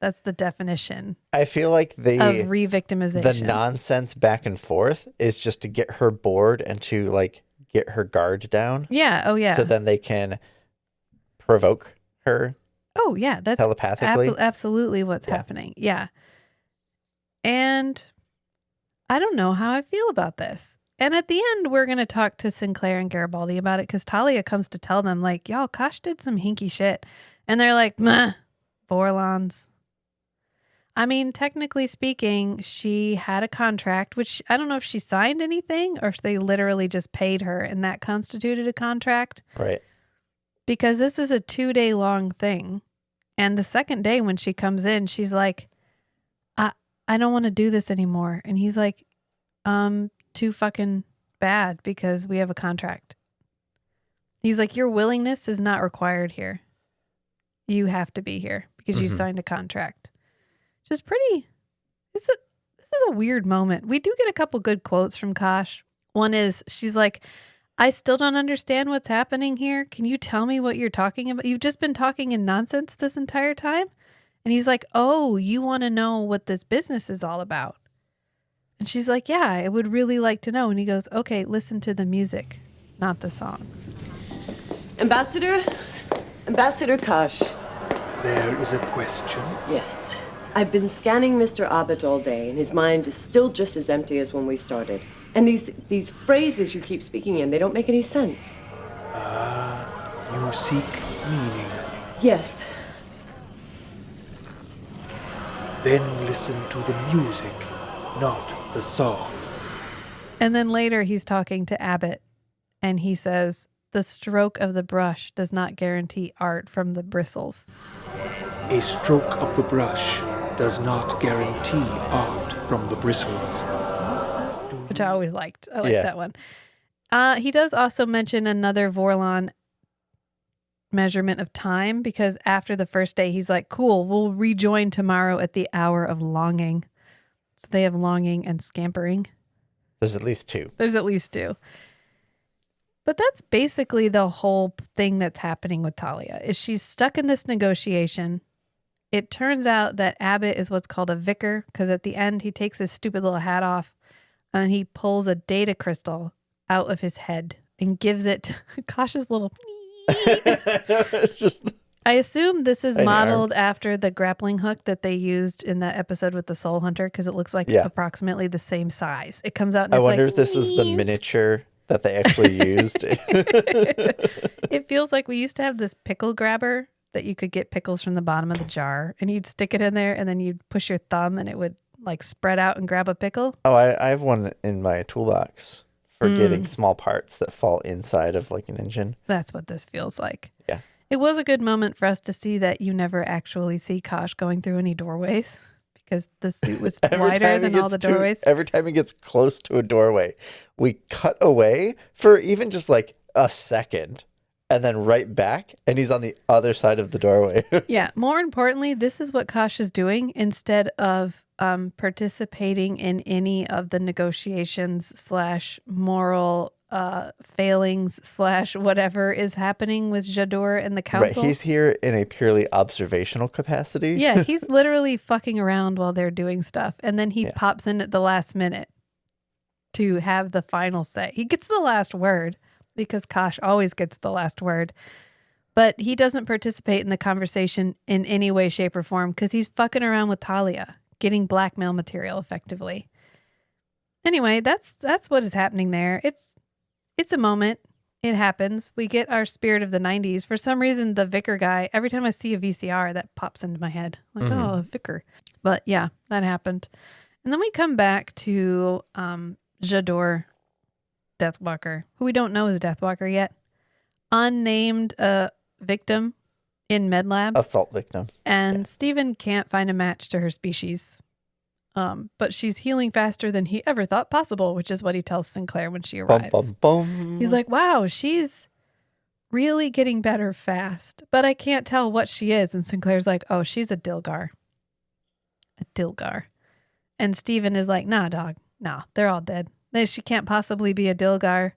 the definition. I feel like of re-victimization. The nonsense back and forth is just to get her bored and to like get her guard down. Yeah. Oh yeah. So then they can provoke her. Oh yeah. That's telepathically. Absolutely what's happening. Yeah. And I don't know how I feel about this. And at the end, we're going to talk to Sinclair and Garibaldi about it because Talia comes to tell them, like, y'all, Kosh did some hinky shit. And they're like, meh, Vorlons. I mean, technically speaking, she had a contract, which I don't know if she signed anything or if they literally just paid her and that constituted a contract. Right. Because this is a 2-day long thing. And the second day when she comes in, she's like, I don't want to do this anymore. And he's like, too fucking bad because we have a contract. He's like, your willingness is not required here. You have to be here because you signed a contract. Just pretty. This is a weird moment. We do get a couple good quotes from Kosh. One is, she's like, I still don't understand what's happening here. Can you tell me what you're talking about? You've just been talking in nonsense this entire time. And he's like, oh, you want to know what this business is all about? And she's like, yeah, I would really like to know. And he goes, okay, listen to the music, not the song. Ambassador Kosh. There is a question. Yes. I've been scanning Mr. Abbott all day, and his mind is still just as empty as when we started. And these phrases you keep speaking in, they don't make any sense. You seek meaning. Yes. Then listen to the music, not the song. And then later he's talking to Abbott, and he says, the stroke of the brush does not guarantee art from the bristles. A stroke of the brush does not guarantee art from the bristles. Which I always liked. I like that one. He does also mention another Vorlon measurement of time because after the first day, he's like, cool, we'll rejoin tomorrow at the hour of longing. So they have longing and scampering. There's at least two. But that's basically the whole thing that's happening with Talia is she's stuck in this negotiation. It turns out that Abbott is what's called a vicar because at the end he takes his stupid little hat off and he pulls a data crystal out of his head and gives it Kosh's little. It's just. I assume this is modeled after the grappling hook that they used in that episode with the Soul Hunter because it looks like approximately the same size. It comes out and I wonder if this was the miniature that they actually used. It feels like we used to have this pickle grabber that you could get pickles from the bottom of the jar and you'd stick it in there and then you'd push your thumb and it would like spread out and grab a pickle. Oh, I have one in my toolbox for getting small parts that fall inside of like an engine. That's what this feels like. Yeah. It was a good moment for us to see that you never actually see Kosh going through any doorways because the suit was wider than all the doorways. Every time he gets close to a doorway, we cut away for even just like a second and then right back, and he's on the other side of the doorway. Yeah. More importantly, this is what Kosh is doing instead of participating in any of the negotiations / moral failings / whatever is happening with Jador and the council. Right, he's here in a purely observational capacity. Yeah, he's literally fucking around while they're doing stuff. And then he pops in at the last minute to have the final say. He gets the last word because Kosh always gets the last word. But he doesn't participate in the conversation in any way, shape, or form because he's fucking around with Talia, getting blackmail material effectively. Anyway, that's what is happening there. It's a moment. It happens. We get our spirit of the 90s. For some reason, the vicar guy, every time I see a VCR, that pops into my head. Like, oh, a vicar. But yeah, that happened. And then we come back to Jador Deathwalker, who we don't know is Deathwalker yet. Unnamed victim in MedLab. Assault victim. And Steven can't find a match to her species. But she's healing faster than he ever thought possible, which is what he tells Sinclair when she arrives. Bum, bum, bum. He's like, wow, she's really getting better fast, but I can't tell what she is. And Sinclair's like, oh, she's a Dilgar. A Dilgar. And Steven is like, nah, dog. Nah, they're all dead. She can't possibly be a Dilgar.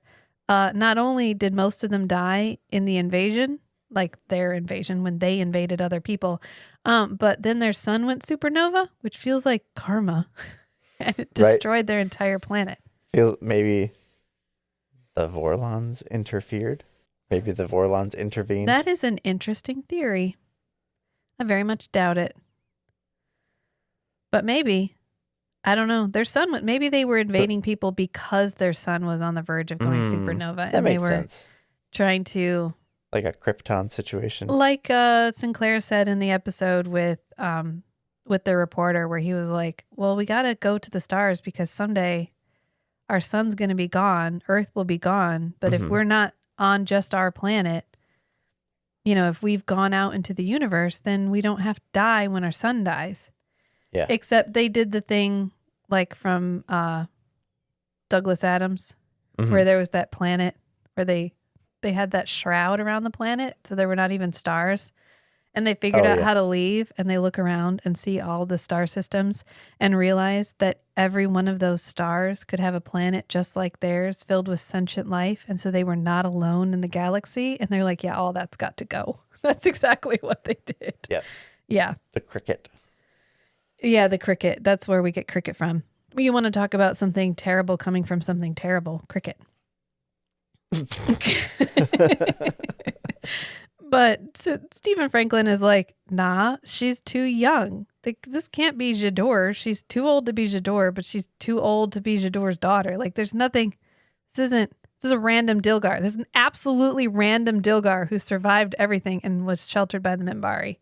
Not only did most of them die in the invasion, like their invasion when they invaded other people, but then their sun went supernova, which feels like karma, and it destroyed their entire planet. Maybe the Vorlons interfered. Maybe the Vorlons intervened. That is an interesting theory. I very much doubt it. But maybe. I don't know. Their sun went. Maybe they were invading people because their sun was on the verge of going supernova. That and makes they were sense. Trying to... Like a Krypton situation. Like Sinclair said in the episode with the reporter where he was like, well, we got to go to the stars because someday our sun's going to be gone. Earth will be gone. But if we're not on just our planet, you know, if we've gone out into the universe, then we don't have to die when our sun dies. Yeah. Except they did the thing like from Douglas Adams where there was that planet where they had that shroud around the planet, so there were not even stars. And they figured out how to leave, and they look around and see all the star systems and realize that every one of those stars could have a planet just like theirs filled with sentient life. And so they were not alone in the galaxy. And they're like, yeah, all that's got to go. That's exactly what they did. Yeah. Yeah. The cricket. Yeah, the cricket. That's where we get cricket from. You want to talk about something terrible coming from something terrible. Cricket. But Stephen Franklin is like, nah, she's too young. This can't be Jador. She's too old to be Jador, but she's too old to be Jador's daughter. Like, there's nothing. This is a random Dilgar. This is an absolutely random Dilgar who survived everything and was sheltered by the Minbari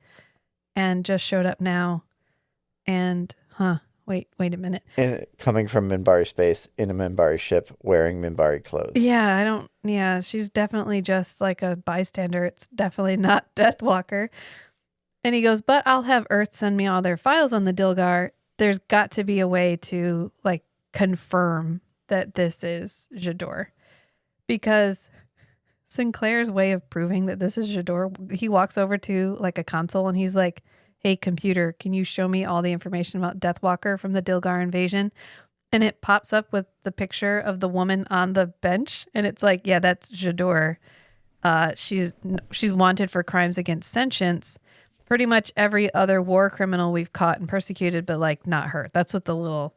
and just showed up now. And, wait a minute. And coming from Minbari space in a Minbari ship wearing Minbari clothes. Yeah, she's definitely just like a bystander. It's definitely not Deathwalker. And he goes, but I'll have Earth send me all their files on the Dilgar. There's got to be a way to like confirm that this is Jador. Because Sinclair's way of proving that this is Jador, he walks over to like a console and he's like, hey, computer, can you show me all the information about Deathwalker from the Dilgar invasion? And it pops up with the picture of the woman on the bench. And it's like, yeah, that's Jador. She's wanted for crimes against sentience. Pretty much every other war criminal we've caught and persecuted, but like not her. That's what the little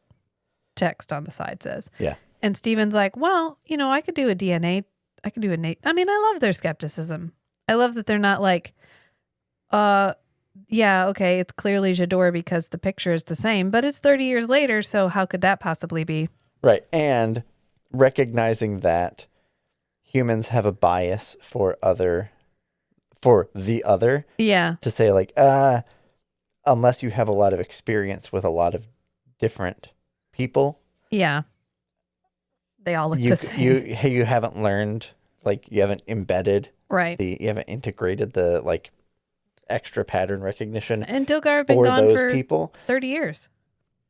text on the side says. Yeah. And Steven's like, well, you know, I could do a DNA. I could do a Nate. I mean, I love their skepticism. I love that they're not like, yeah, okay, it's clearly Jador because the picture is the same, but it's 30 years later, so how could that possibly be? Right. And recognizing that humans have a bias for the other. Yeah. To say like, unless you have a lot of experience with a lot of different people. Yeah. They all look the same. You haven't learned, like you haven't embedded. Right. You haven't integrated the like extra pattern recognition. And Dilgar have been for gone those for people. 30 years.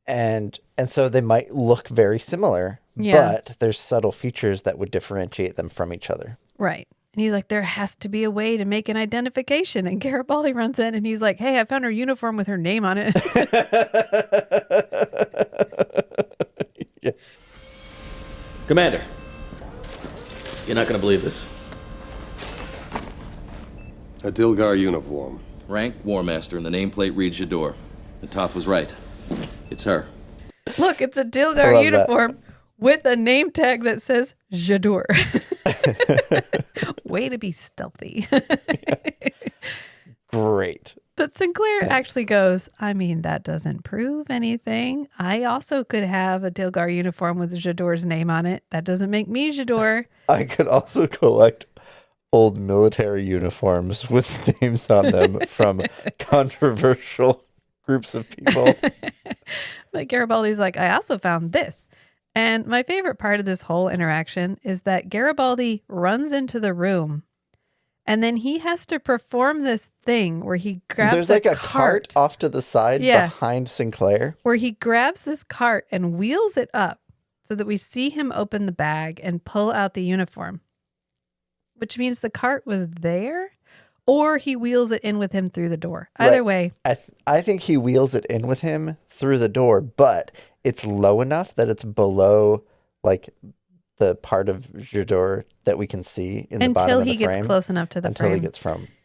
And so they might look very similar, Yeah. but there's subtle features that would differentiate them from each other. Right. And he's like, there has to be a way to make an identification. And Garibaldi runs in and he's like, hey, I found her uniform with her name on it. Yeah. Commander, you're not going to believe this. A Dilgar uniform. Rank War Master, and the nameplate reads Jador. Natoth was right. It's her. Look, it's a I Dilgar love uniform with a name tag that says Jador. Way to be stealthy. Great. But Sinclair actually goes, I mean, that doesn't prove anything. I also could have a Dilgar uniform with Jador's name on it. That doesn't make me Jador. I could also collect old military uniforms with names on them from controversial groups of people. But Garibaldi's like, I also found this. And my favorite part of this whole interaction is that Garibaldi runs into the room and then he has to perform this thing where he grabs There's like a cart cart off to the side behind Sinclair. where he grabs this cart and wheels it up so that we see him open the bag and pull out the uniform, which means the cart was there, or he wheels it in with him through the door. Either way. I think he wheels it in with him through the door, but it's low enough that it's below like the part of Jador that we can see in the bottom of the frame. Until he gets close enough to the frame. Until he gets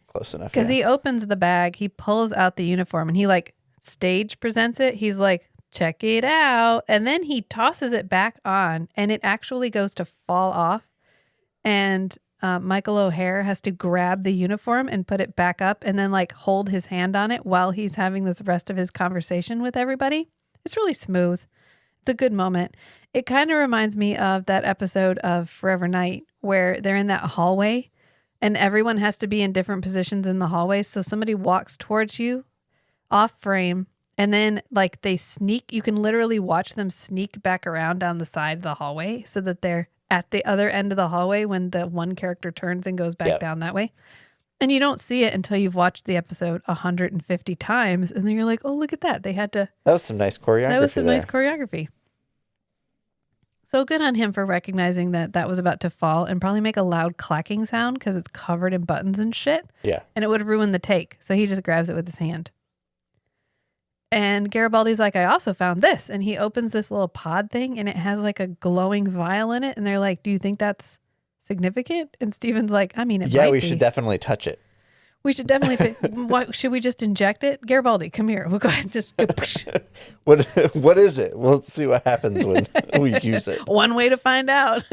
close enough. Because he opens the bag, he pulls out the uniform, and he like stage presents it. He's like, check it out. And then he tosses it back on, and it actually goes to fall off. And Michael O'Hare has to grab the uniform and put it back up and then like hold his hand on it while he's having this rest of his conversation with everybody. It's really smooth. It's a good moment. It kind of reminds me of that episode of Forever Night where they're in that hallway and everyone has to be in different positions in the hallway. So somebody walks towards you off frame and then like they sneak. You can literally watch them sneak back around down the side of the hallway so that they're at the other end of the hallway when the one character turns and goes back down that way. And you don't see it until you've watched the episode 150 times. And then you're like, oh, look at that. They had to. That was some nice choreography. That was some nice choreography. So good on him for recognizing that that was about to fall and probably make a loud clacking sound because it's covered in buttons and shit. Yeah. And it would have ruined the take. So he just grabs it with his hand. And Garibaldi's like, I also found this. And he opens this little pod thing and it has like a glowing vial in it. And they're like, do you think that's significant? And Steven's like, I mean, it might we be. should definitely touch it. We should definitely. What, should we just inject it? Garibaldi, come here. We'll go ahead and just go. What is it? Well, let's see what happens when we use it. One way to find out.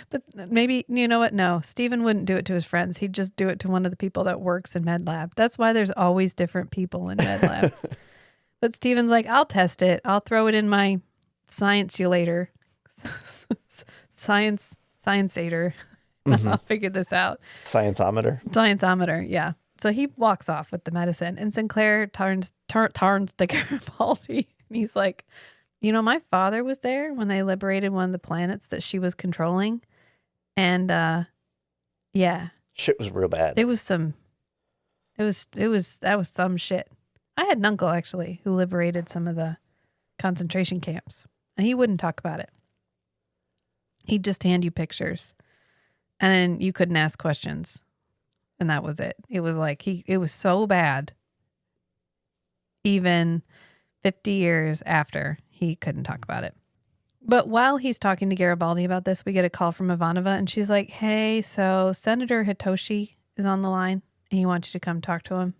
But maybe, you know what? No, Steven wouldn't do it to his friends. He'd just do it to one of the people that works in Med Lab. That's why there's always different people in Med Lab. But Steven's like, I'll test it. I'll throw it in my science-ulator. Science-ator. Mm-hmm. I'll figure this out. Scienceometer, yeah. So he walks off with the medicine, and Sinclair turns to Garibaldi, and he's like, you know, my father was there when they liberated one of the planets that she was controlling, and yeah, shit was real bad. That was some shit. I had an uncle actually who liberated some of the concentration camps, and he wouldn't talk about it. He'd just hand you pictures, and then you couldn't ask questions. And that was it. It was like it was so bad. Even 50 years after, he couldn't talk about it. But while he's talking to Garibaldi about this, we get a call from Ivanova, and she's like, hey, so Senator Hitoshi is on the line, and he wants you to come talk to him.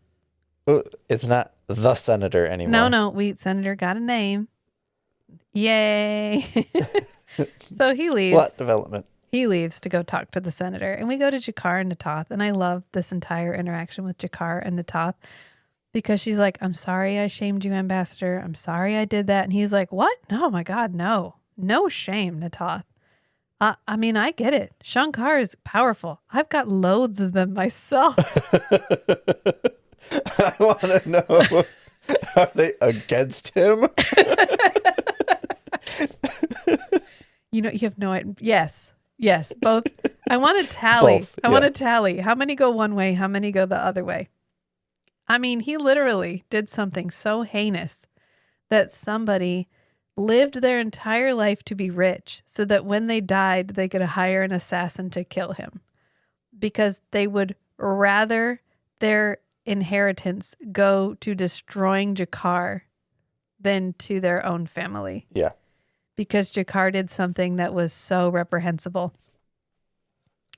Oh, it's not the senator anymore. No, Senator got a name. Yay. So he leaves. What development? He leaves to go talk to the senator, and we go to Jakar and Natoth, and I love this entire interaction with Jakar and Natoth because she's like, I'm sorry I shamed you, Ambassador. I'm sorry I did that. And he's like, what? No, my God, no. No shame, Natoth. I mean, I get it. Shankar is powerful. I've got loads of them myself. I want to know, are they against him? You know, you have no idea. Yes, both. I want to tally. Both, I want to tally. How many go one way? How many go the other way? I mean, he literally did something so heinous that somebody lived their entire life to be rich so that when they died, they could hire an assassin to kill him. because they would rather their inheritance go to destroying Jakar than to their own family. Yeah. Because Jakar did something that was so reprehensible.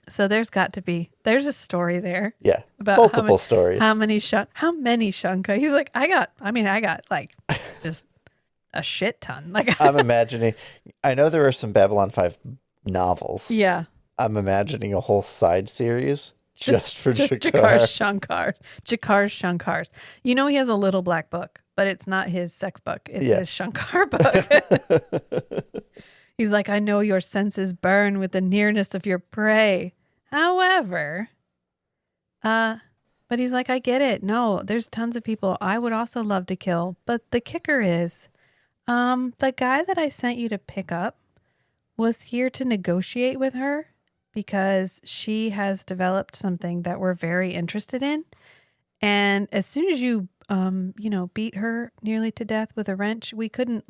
So there's a story there. Yeah. About Multiple stories. How many Shanka? He's like, I got like just a shit ton. Like I'm imagining, I know there are some Babylon 5 novels. yeah. I'm imagining a whole side series just for Jakar's Jakar. Shankars. You know he has a little black book, but it's not his sex book. It's Yeah. his Shankar book. He's like, I know your senses burn with the nearness of your prey. However, but he's like, I get it. No, there's tons of people I would also love to kill. But the kicker is, the guy that I sent you to pick up was here to negotiate with her because she has developed something that we're very interested in. And as soon as you, beat her nearly to death with a wrench, we couldn't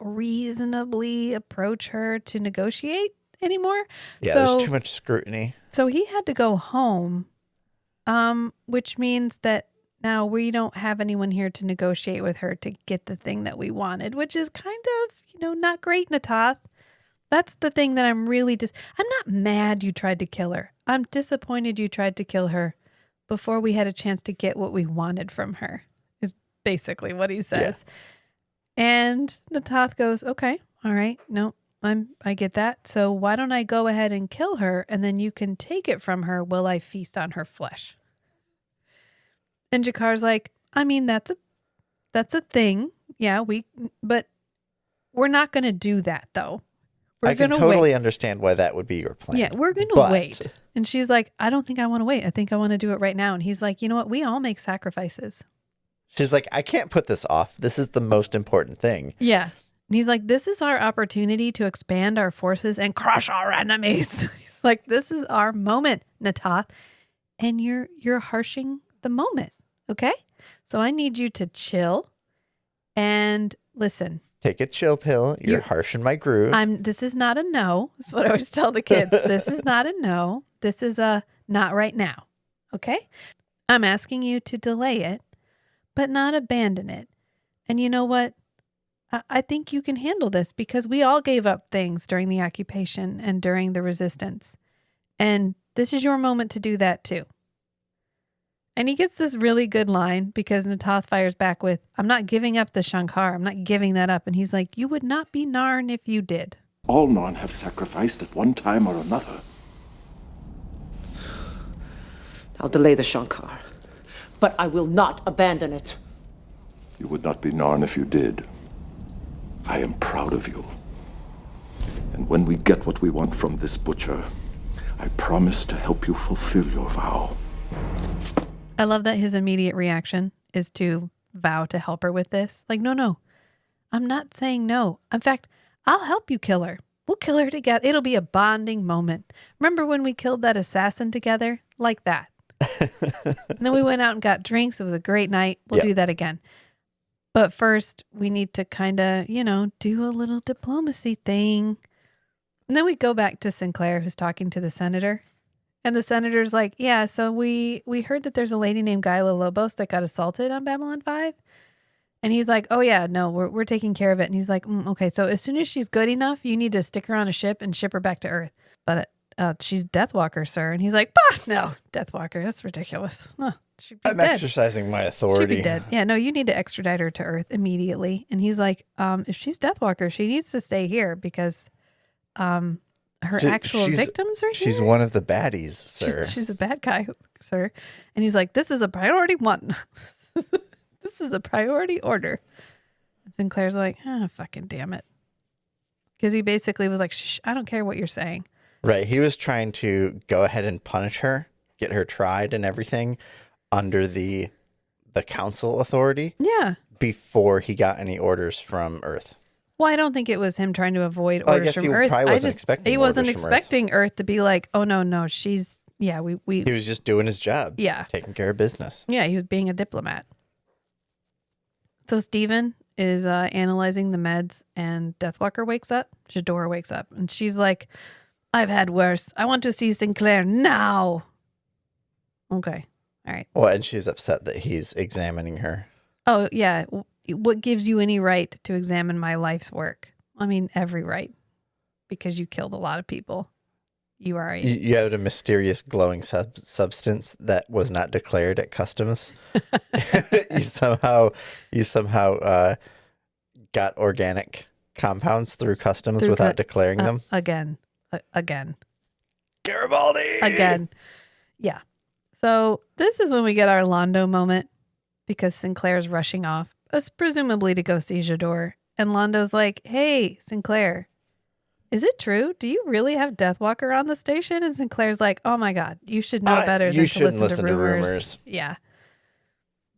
reasonably approach her to negotiate anymore. Yeah, so, there's too much scrutiny. So he had to go home, which means that now we don't have anyone here to negotiate with her to get the thing that we wanted, which is kind of, not great, Natath. That's the thing that I'm really I'm not mad you tried to kill her. I'm disappointed you tried to kill her before we had a chance to get what we wanted from her, is basically what he says. Yeah. And Natath goes, okay, all right, no, I get that. So why don't I go ahead and kill her and then you can take it from her while I feast on her flesh. And Jakar's like, I mean, that's a thing. Yeah, but we're not going to do that though. I can totally understand why that would be your plan. Yeah, we're going to wait. And she's like, I don't think I want to wait. I think I want to do it right now. And he's like, you know what? We all make sacrifices. She's like, I can't put this off. This is the most important thing. Yeah. And he's like, this is our opportunity to expand our forces and crush our enemies. He's like, this is our moment, Natath. And you're harshing the moment. Okay? So I need you to chill and listen. Take a chill pill. You're harshing my groove. This is not a no. That's what I always tell the kids. This is not a no. This is a not right now. Okay? I'm asking you to delay it, but not abandon it. And you know what? I think you can handle this because we all gave up things during the occupation and during the resistance. And this is your moment to do that too. And he gets this really good line because Natath fires back with, I'm not giving up the Shankar. I'm not giving that up. And he's like, you would not be Narn if you did. All Narn have sacrificed at one time or another. I'll delay the Shankar, but I will not abandon it. You would not be Narn if you did. I am proud of you. And when we get what we want from this butcher, I promise to help you fulfill your vow. I love that his immediate reaction is to vow to help her with this. Like, no, I'm not saying no. In fact, I'll help you kill her. We'll kill her together. It'll be a bonding moment. Remember when we killed that assassin together? Like that. And then we went out and got drinks. It was a great night. We'll do that again. But first, we need to kind of, do a little diplomacy thing. And then we go back to Sinclair, who's talking to the senator. And the senator's like, yeah, so we heard that there's a lady named Guyla Lobos that got assaulted on Babylon 5. And he's like, oh, yeah, no, we're taking care of it. And he's like, okay, so as soon as she's good enough, you need to stick her on a ship and ship her back to Earth. But she's Deathwalker, sir. And he's like, no, Deathwalker, that's ridiculous. She'd be I'm dead. Exercising my authority. She'd be dead. Yeah, no, you need to extradite her to Earth immediately. And he's like, if she's Deathwalker, she needs to stay here because her actual victims are here. She's one of the baddies, sir. She's a bad guy, sir. And he's like, this is a priority one. This is a priority order. And Sinclair's like, fucking damn it. Because he basically was like, shh, I don't care what you're saying. Right. He was trying to go ahead and punish her, get her tried and everything under the council authority. Yeah. Before he got any orders from Earth. Well, I don't think it was him trying to avoid orders from Earth. Probably wasn't expecting he wasn't orders from expecting Earth to be like, oh, no, she's, yeah, we. He was just doing his job. Yeah. Taking care of business. Yeah, he was being a diplomat. So Steven is analyzing the meds and Deathwalker wakes up. Jadora wakes up and she's like, I've had worse. I want to see Sinclair now. Okay. All right. Well, and she's upset that he's examining her. Oh, yeah. What gives you any right to examine my life's work? I mean, every right. Because you killed a lot of people. You are You had a mysterious glowing substance that was not declared at customs. you somehow got organic compounds through customs without declaring them. Again. Garibaldi! Again. Yeah. So this is when we get our Londo moment because Sinclair's rushing off, presumably to go see J'ador. And Londo's like, hey, Sinclair, is it true? Do you really have Deathwalker on the station? And Sinclair's like, oh my God, you should know better than to listen to rumors. Yeah.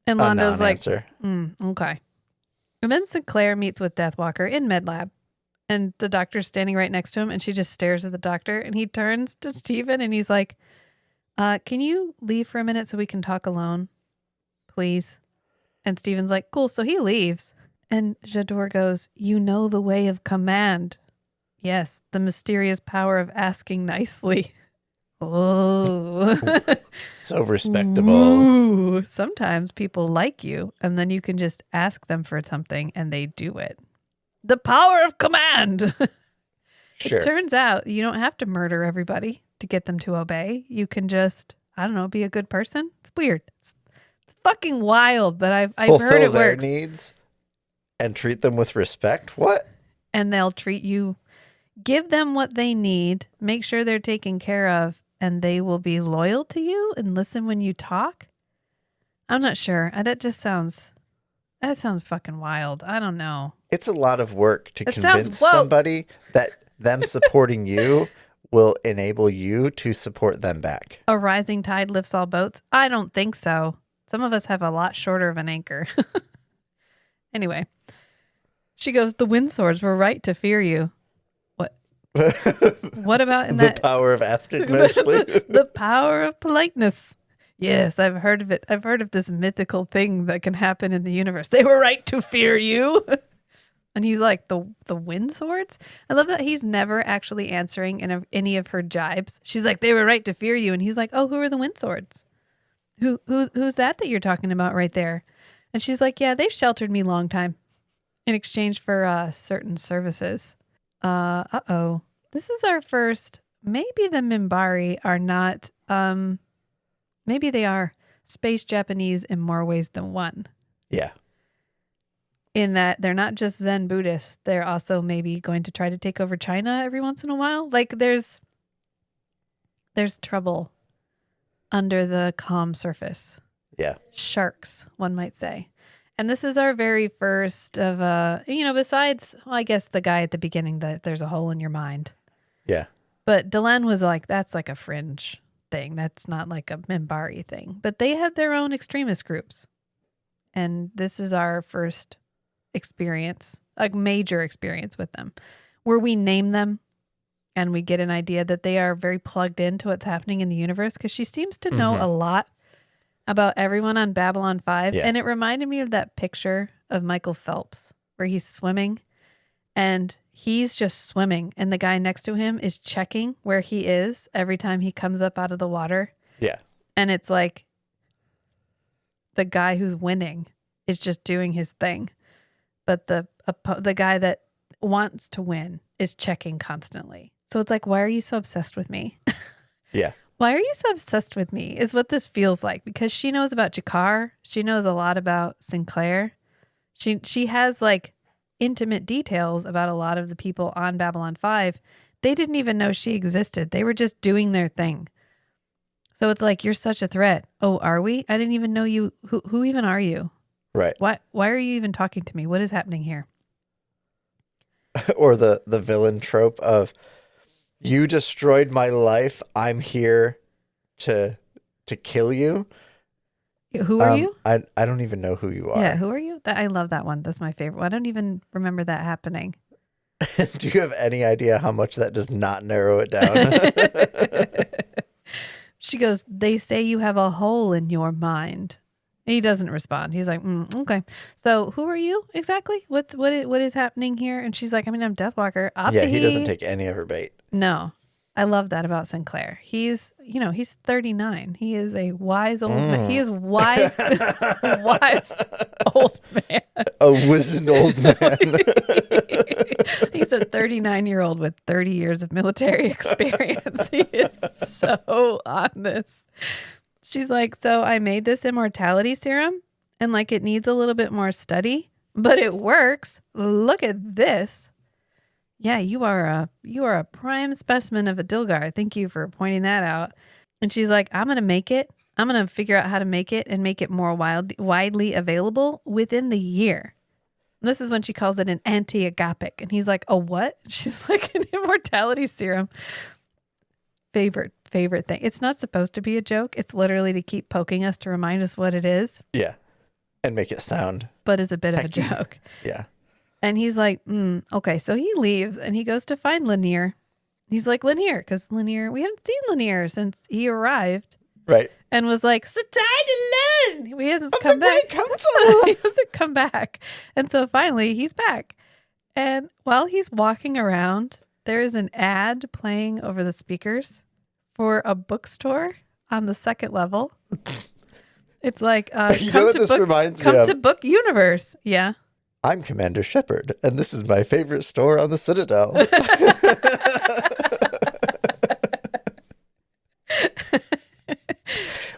And Londo's like, okay. And then Sinclair meets with Deathwalker in MedLab. And the doctor's standing right next to him. And she just stares at the doctor. And he turns to Steven and he's like, can you leave for a minute so we can talk alone? Please. And Steven's like, cool. So he leaves. And J'ador goes, you know the way of command. Yes, the mysterious power of asking nicely. Oh. So respectable. Ooh. Sometimes people like you, and then you can just ask them for something, and they do it. The power of command. Sure. It turns out you don't have to murder everybody to get them to obey. You can just, I don't know, be a good person. It's weird. It's fucking wild, but I've heard it their works. Needs and treat them with respect. What? And they'll treat you. Give them what they need, make sure they're taken care of, and they will be loyal to you and listen when you talk. I'm not sure. That sounds fucking wild. I don't know. It's a lot of work to convince somebody that them supporting you will enable you to support them back. A rising tide lifts all boats? I don't think so. Some of us have a lot shorter of an anchor. Anyway, she goes, the wind swords were right to fear you. What about in that? The power of asking nicely. The power of politeness. Yes, I've heard of it. I've heard of this mythical thing that can happen in the universe. They were right to fear you. And he's like, the wind swords? I love that he's never actually answering any of her jibes. She's like, they were right to fear you. And he's like, oh, who are the wind swords? Who's that you're talking about right there? And she's like, yeah, they've sheltered me long time in exchange for certain services. This is our first. Maybe the Minbari are not. Maybe they are space Japanese in more ways than one. Yeah. In that they're not just Zen Buddhists. They're also maybe going to try to take over China every once in a while. Like there's trouble under the calm surface. Yeah. Sharks, one might say. And this is our very first of, besides, well, I guess the guy at the beginning that there's a hole in your mind. Yeah. But Delenn was like, that's like a fringe thing. That's not like a Minbari thing. But they have their own extremist groups. And this is our first experience, a major experience with them, where we name them and we get an idea that they are very plugged into what's happening in the universe because she seems to know a lot about everyone on Babylon 5. Yeah. And it reminded me of that picture of Michael Phelps where he's swimming and he's just swimming and the guy next to him is checking where he is every time he comes up out of the water. Yeah. And it's like the guy who's winning is just doing his thing. But the guy that wants to win is checking constantly. So it's like, why are you so obsessed with me? Yeah. Why are you so obsessed with me is what this feels like because she knows about Jakar. She knows a lot about Sinclair. She has like intimate details about a lot of the people on Babylon 5. They didn't even know she existed. They were just doing their thing. So it's like, you're such a threat. Oh, are we? I didn't even know you. Who even are you? Right. Why are you even talking to me? What is happening here? Or the villain trope of, you destroyed my life. I'm here to kill you. Who are you? I don't even know who you are. Yeah, who are you? I love that one. That's my favorite. I don't even remember that happening. Do you have any idea how much that does not narrow it down? She goes, they say you have a hole in your mind. And he doesn't respond. He's like, okay. So who are you exactly? What is happening here? And she's like, I'm Deathwalker. Yeah, he doesn't take any of her bait. No. I love that about Sinclair. He's 39. He is a wise old man. He is wise, wise old man. A wizened old man. He's a 39-year-old with 30 years of military experience. He is so on this. She's like, so I made this immortality serum and like it needs a little bit more study, but it works. Look at this. Yeah, you are a prime specimen of a Dilgar. Thank you for pointing that out. And she's like, I'm going to make it. I'm going to figure out how to make it and make it more widely available within the year. And this is when she calls it an anti-agapic. And he's like, a what? She's like, an immortality serum. Favorite thing. It's not supposed to be a joke. It's literally to keep poking us to remind us what it is. Yeah. And make it sound. But it's a bit of a joke. Yeah. And he's like, okay. So he leaves and he goes to find Lanier. He's like, Lanier, because Lanier, we haven't seen Lanier since he arrived. Right. And was like, so tied to learn. He hasn't come back. He hasn't come back. And so finally he's back. And while he's walking around, there is an ad playing over the speakers for a bookstore on the second level. It's like, come to Book Universe. Yeah. I'm Commander Shepard, and this is my favorite store on the Citadel.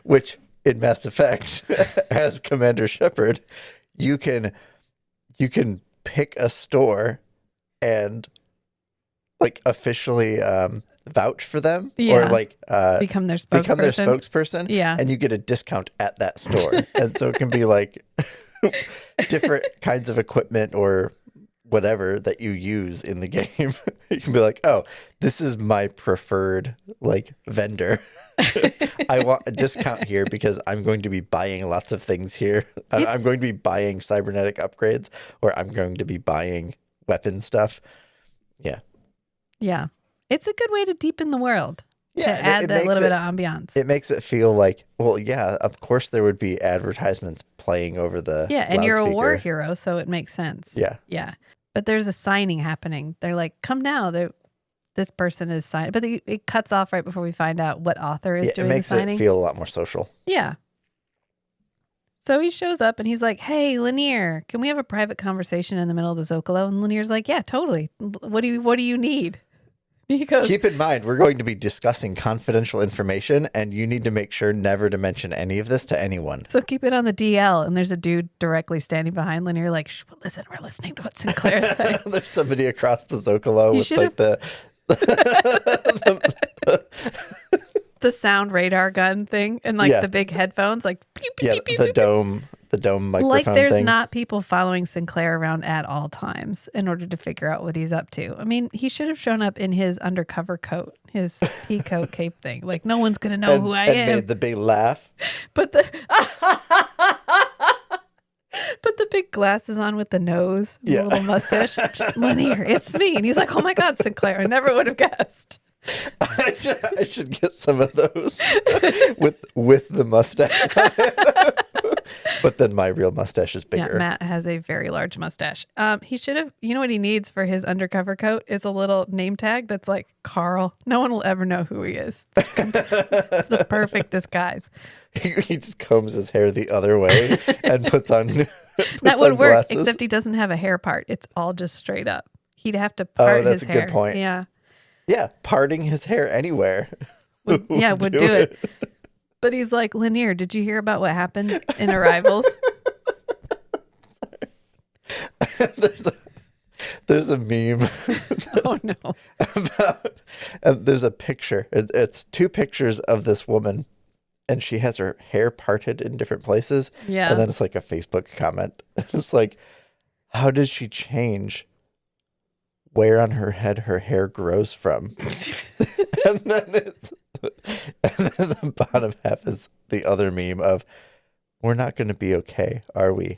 Which, in Mass Effect, as Commander Shepard, you can pick a store and like officially vouch for them, or like become their spokesperson. Yeah, and you get a discount at that store, and so it can be like different kinds of equipment or whatever that you use in the game. You can be like, oh, this is my preferred like vendor. I want a discount here because I'm going to be buying lots of things here. I'm going to be buying cybernetic upgrades, or I'm going to be buying weapon stuff. Yeah. Yeah. It's a good way to deepen the world. Yeah, to add that little bit of ambiance. It makes it feel like, well, yeah, of course there would be advertisements playing over the and you're a war hero, so it makes sense. Yeah. Yeah. But there's a signing happening. They're like, come now. This person is signing. But it cuts off right before we find out what author is doing the signing. It makes it feel a lot more social. Yeah. So he shows up and he's like, hey, Lanier, can we have a private conversation in the middle of the Zocalo? And Lanier's like, yeah, totally. What do you need? He goes, keep in mind, we're going to be discussing confidential information, and you need to make sure never to mention any of this to anyone. So keep it on the DL. And there's a dude directly standing behind Lanier like, listen, we're listening to what Sinclair's saying. There's somebody across the Zocalo with like the sound radar gun thing and like the big headphones, like pew, pew, pew, pew, the pew, dome microphone like there's thing. Not people following Sinclair around at all times in order to figure out what he's up to. I mean, he should have shown up in his undercover coat, his pea coat cape thing. Like no one's gonna know who I am. And made the big laugh. But the big glasses on with the nose, the little mustache. Lanier, it's me. And he's like, oh my God, Sinclair, I never would have guessed. I should get some of those with the mustache. But then my real mustache is bigger. Yeah, Matt has a very large mustache. He should have, you know what he needs for his undercover coat is a little name tag that's like Carl. No one will ever know who he is. It's the perfect disguise. He just combs his hair the other way and puts on that would work, glasses. Except he doesn't have a hair part. It's all just straight up. He'd have to part his hair. That's a good point. Yeah. Yeah, parting his hair anywhere. Would do it. But he's like, Lanier, did you hear about what happened in Arrivals? There's a meme. Oh, no. There's a picture. It's two pictures of this woman, and she has her hair parted in different places. Yeah. And then it's like a Facebook comment. It's like, how did she change where on her head her hair grows from? and then the bottom half is the other meme of, we're not going to be okay, are we?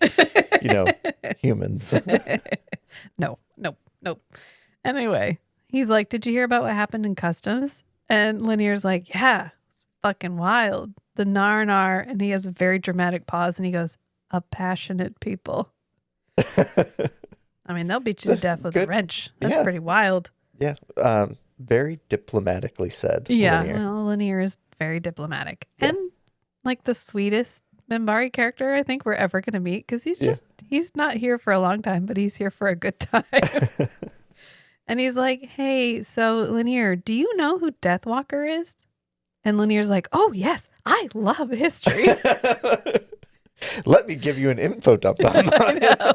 Humans. No. Anyway, he's like, did you hear about what happened in customs? And Lanier's like, yeah, it's fucking wild. The Narnar. And he has a very dramatic pause and he goes, a passionate people. I mean, they'll beat you to death with a wrench. That's pretty wild. Yeah. very diplomatically said. Yeah, Linear. well, Linear is very diplomatic. Yeah. And like the sweetest Minbari character I think we're ever going to meet because he's not here for a long time, but he's here for a good time. And he's like, hey, so Linear, do you know who Deathwalker is? And Linear's like, oh, yes, I love history. Let me give you an info dump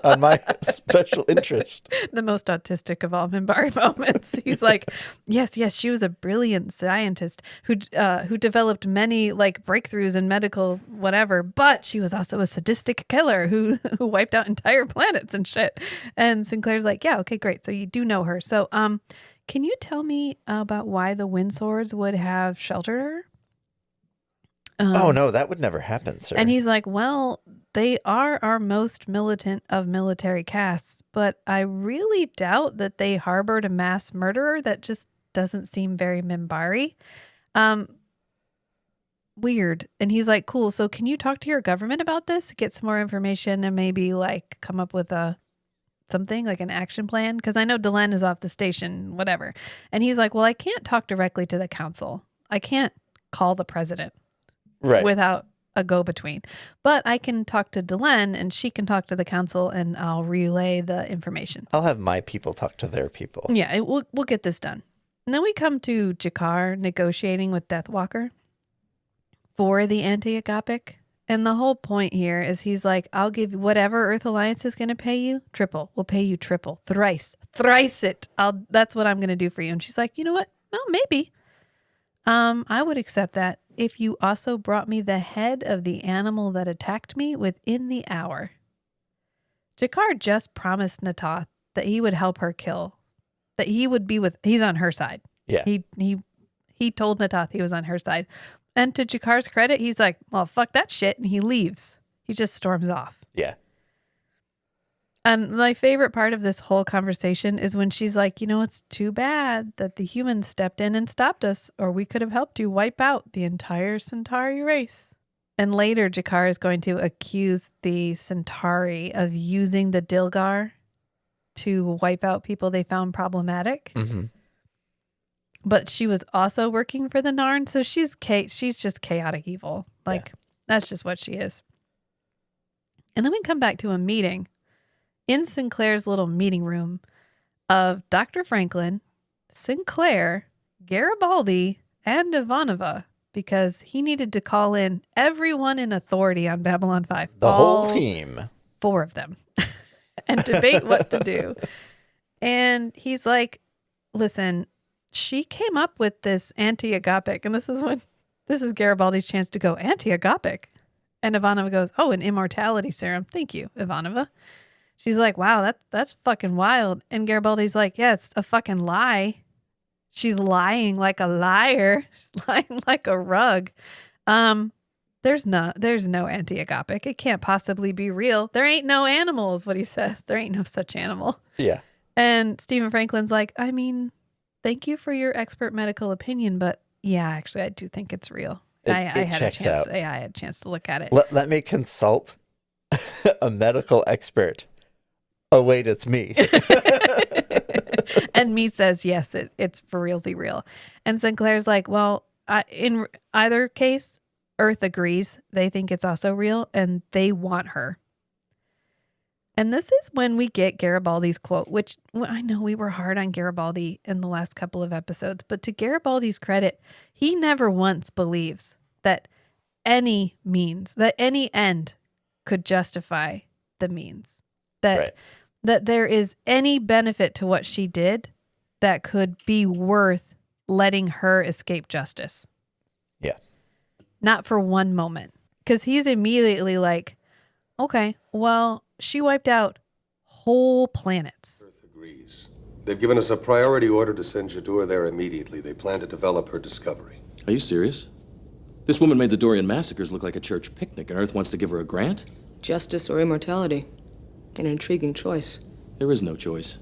on my special interest. The most autistic of all Minbari moments. He's like, yes, she was a brilliant scientist who developed many like breakthroughs in medical whatever, but she was also a sadistic killer who wiped out entire planets and shit. And Sinclair's like, yeah, okay, great. So you do know her. So can you tell me about why the Windswords would have sheltered her? Oh, no, that would never happen, sir. And he's like, well, they are our most militant of military castes, but I really doubt that they harbored a mass murderer. That just doesn't seem very Minbari. Weird. And he's like, cool. So can you talk to your government about this? Get some more information and maybe like come up with something like an action plan? Because I know Delenn is off the station, whatever. And he's like, well, I can't talk directly to the council. I can't call the president. Right. Without a go-between. But I can talk to Delenn and she can talk to the council and I'll relay the information. I'll have my people talk to their people. Yeah, we'll get this done. And then we come to Jakar negotiating with Deathwalker for the anti-agapic. And the whole point here is he's like, I'll give you whatever Earth Alliance is going to pay you, triple. We'll pay you triple. Thrice it. That's what I'm going to do for you. And she's like, you know what? Well, maybe. I would accept that if you also brought me the head of the animal that attacked me within the hour. Jakar just promised Natath that he would help her kill, that he's on her side. Yeah. He told Natath he was on her side. And to Jakar's credit, he's like, well, fuck that shit. And he leaves. He just storms off. Yeah. And my favorite part of this whole conversation is when she's like, you know, it's too bad that the humans stepped in and stopped us, or we could have helped you wipe out the entire Centauri race. And later, Jakar is going to accuse the Centauri of using the Dilgar to wipe out people they found problematic. Mm-hmm. But she was also working for the Narn, so she's just chaotic evil. Like, That's just what she is. And then we come back to a meeting in Sinclair's little meeting room of Dr. Franklin, Sinclair, Garibaldi, and Ivanova, because he needed to call in everyone in authority on Babylon 5. The whole team. 4 of them. And debate what to do. And he's like, listen, she came up with this anti-agapic, and this is Garibaldi's chance to go, anti-agapic. And Ivanova goes, oh, an immortality serum. Thank you, Ivanova. She's like, wow, that's fucking wild. And Garibaldi's like, yeah, it's a fucking lie. She's lying like a liar. She's lying like a rug. There's no anti-agapic. It can't possibly be real. There ain't no animals, what he says. There ain't no such animal. Yeah. And Stephen Franklin's like, I mean, thank you for your expert medical opinion, but yeah, actually, I do think it's real. I had a chance to look at it. Let me consult a medical expert. Oh, wait, it's me. And me says, yes, it's for realsy real. And Sinclair's like, well, in either case, Earth agrees. They think it's also real, and they want her. And this is when we get Garibaldi's quote, which I know we were hard on Garibaldi in the last couple of episodes, but to Garibaldi's credit, he never once believes that any end could justify the means. That there is any benefit to what she did that could be worth letting her escape justice. Yeah. Not for one moment. Because he's immediately like, okay, well, she wiped out whole planets. Earth agrees. They've given us a priority order to send Jadur there immediately. They plan to develop her discovery. Are you serious? This woman made the Dorian massacres look like a church picnic, and Earth wants to give her a grant? Justice or immortality. An intriguing choice. There is no choice.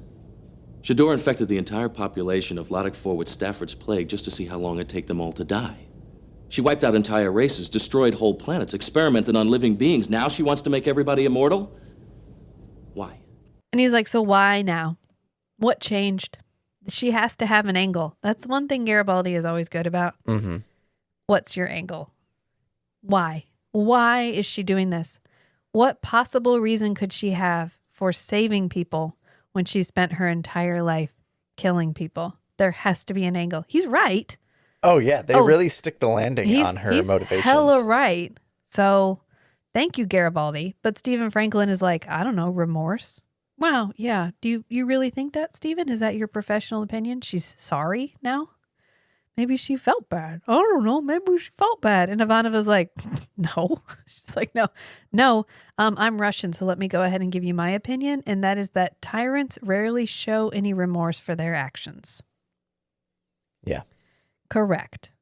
Jadur infected the entire population of Lotic 4 with Stafford's plague just to see how long it'd take them all to die. She wiped out entire races, destroyed whole planets, experimented on living beings. Now she wants to make everybody immortal? Why? And he's like, so why now? What changed? she has to have an angle. That's one thing Garibaldi is always good about. Mm-hmm. What's your angle? Why? Why is she doing this? What possible reason could she have for saving people when she spent her entire life killing people? There has to be an angle. He's right. Oh, yeah. They really stick the landing on her he's motivations. Hella right. So thank you, Garibaldi. But Stephen Franklin is like, I don't know, remorse? Wow, yeah. Do you really think that, Stephen? Is that your professional opinion? She's sorry now? Maybe she felt bad. I don't know. Maybe she felt bad. And Ivanova's like, no. She's like, no. I'm Russian, so let me go ahead and give you my opinion. And that is that tyrants rarely show any remorse for their actions. Yeah. Correct.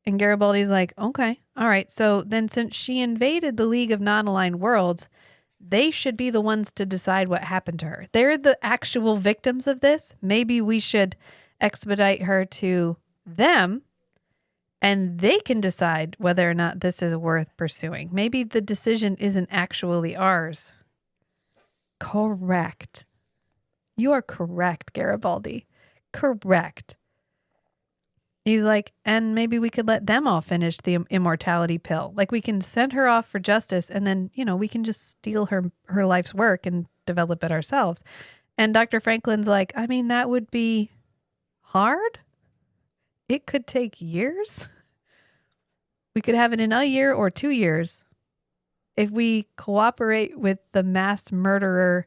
And Garibaldi's like, okay, all right. So then since she invaded the League of Non-Aligned Worlds, they should be the ones to decide what happened to her. They're the actual victims of this. Maybe we should expedite her to them and they can decide whether or not this is worth pursuing. Maybe the decision isn't actually ours. Correct. You are correct, Garibaldi. Correct. He's like, and maybe we could let them all finish the immortality pill. Like we can send her off for justice and then, we can just steal her life's work and develop it ourselves. And Dr. Franklin's like, I mean, that would be hard. It could take years. We could have it in a year or 2 years. If we cooperate with the mass murderer,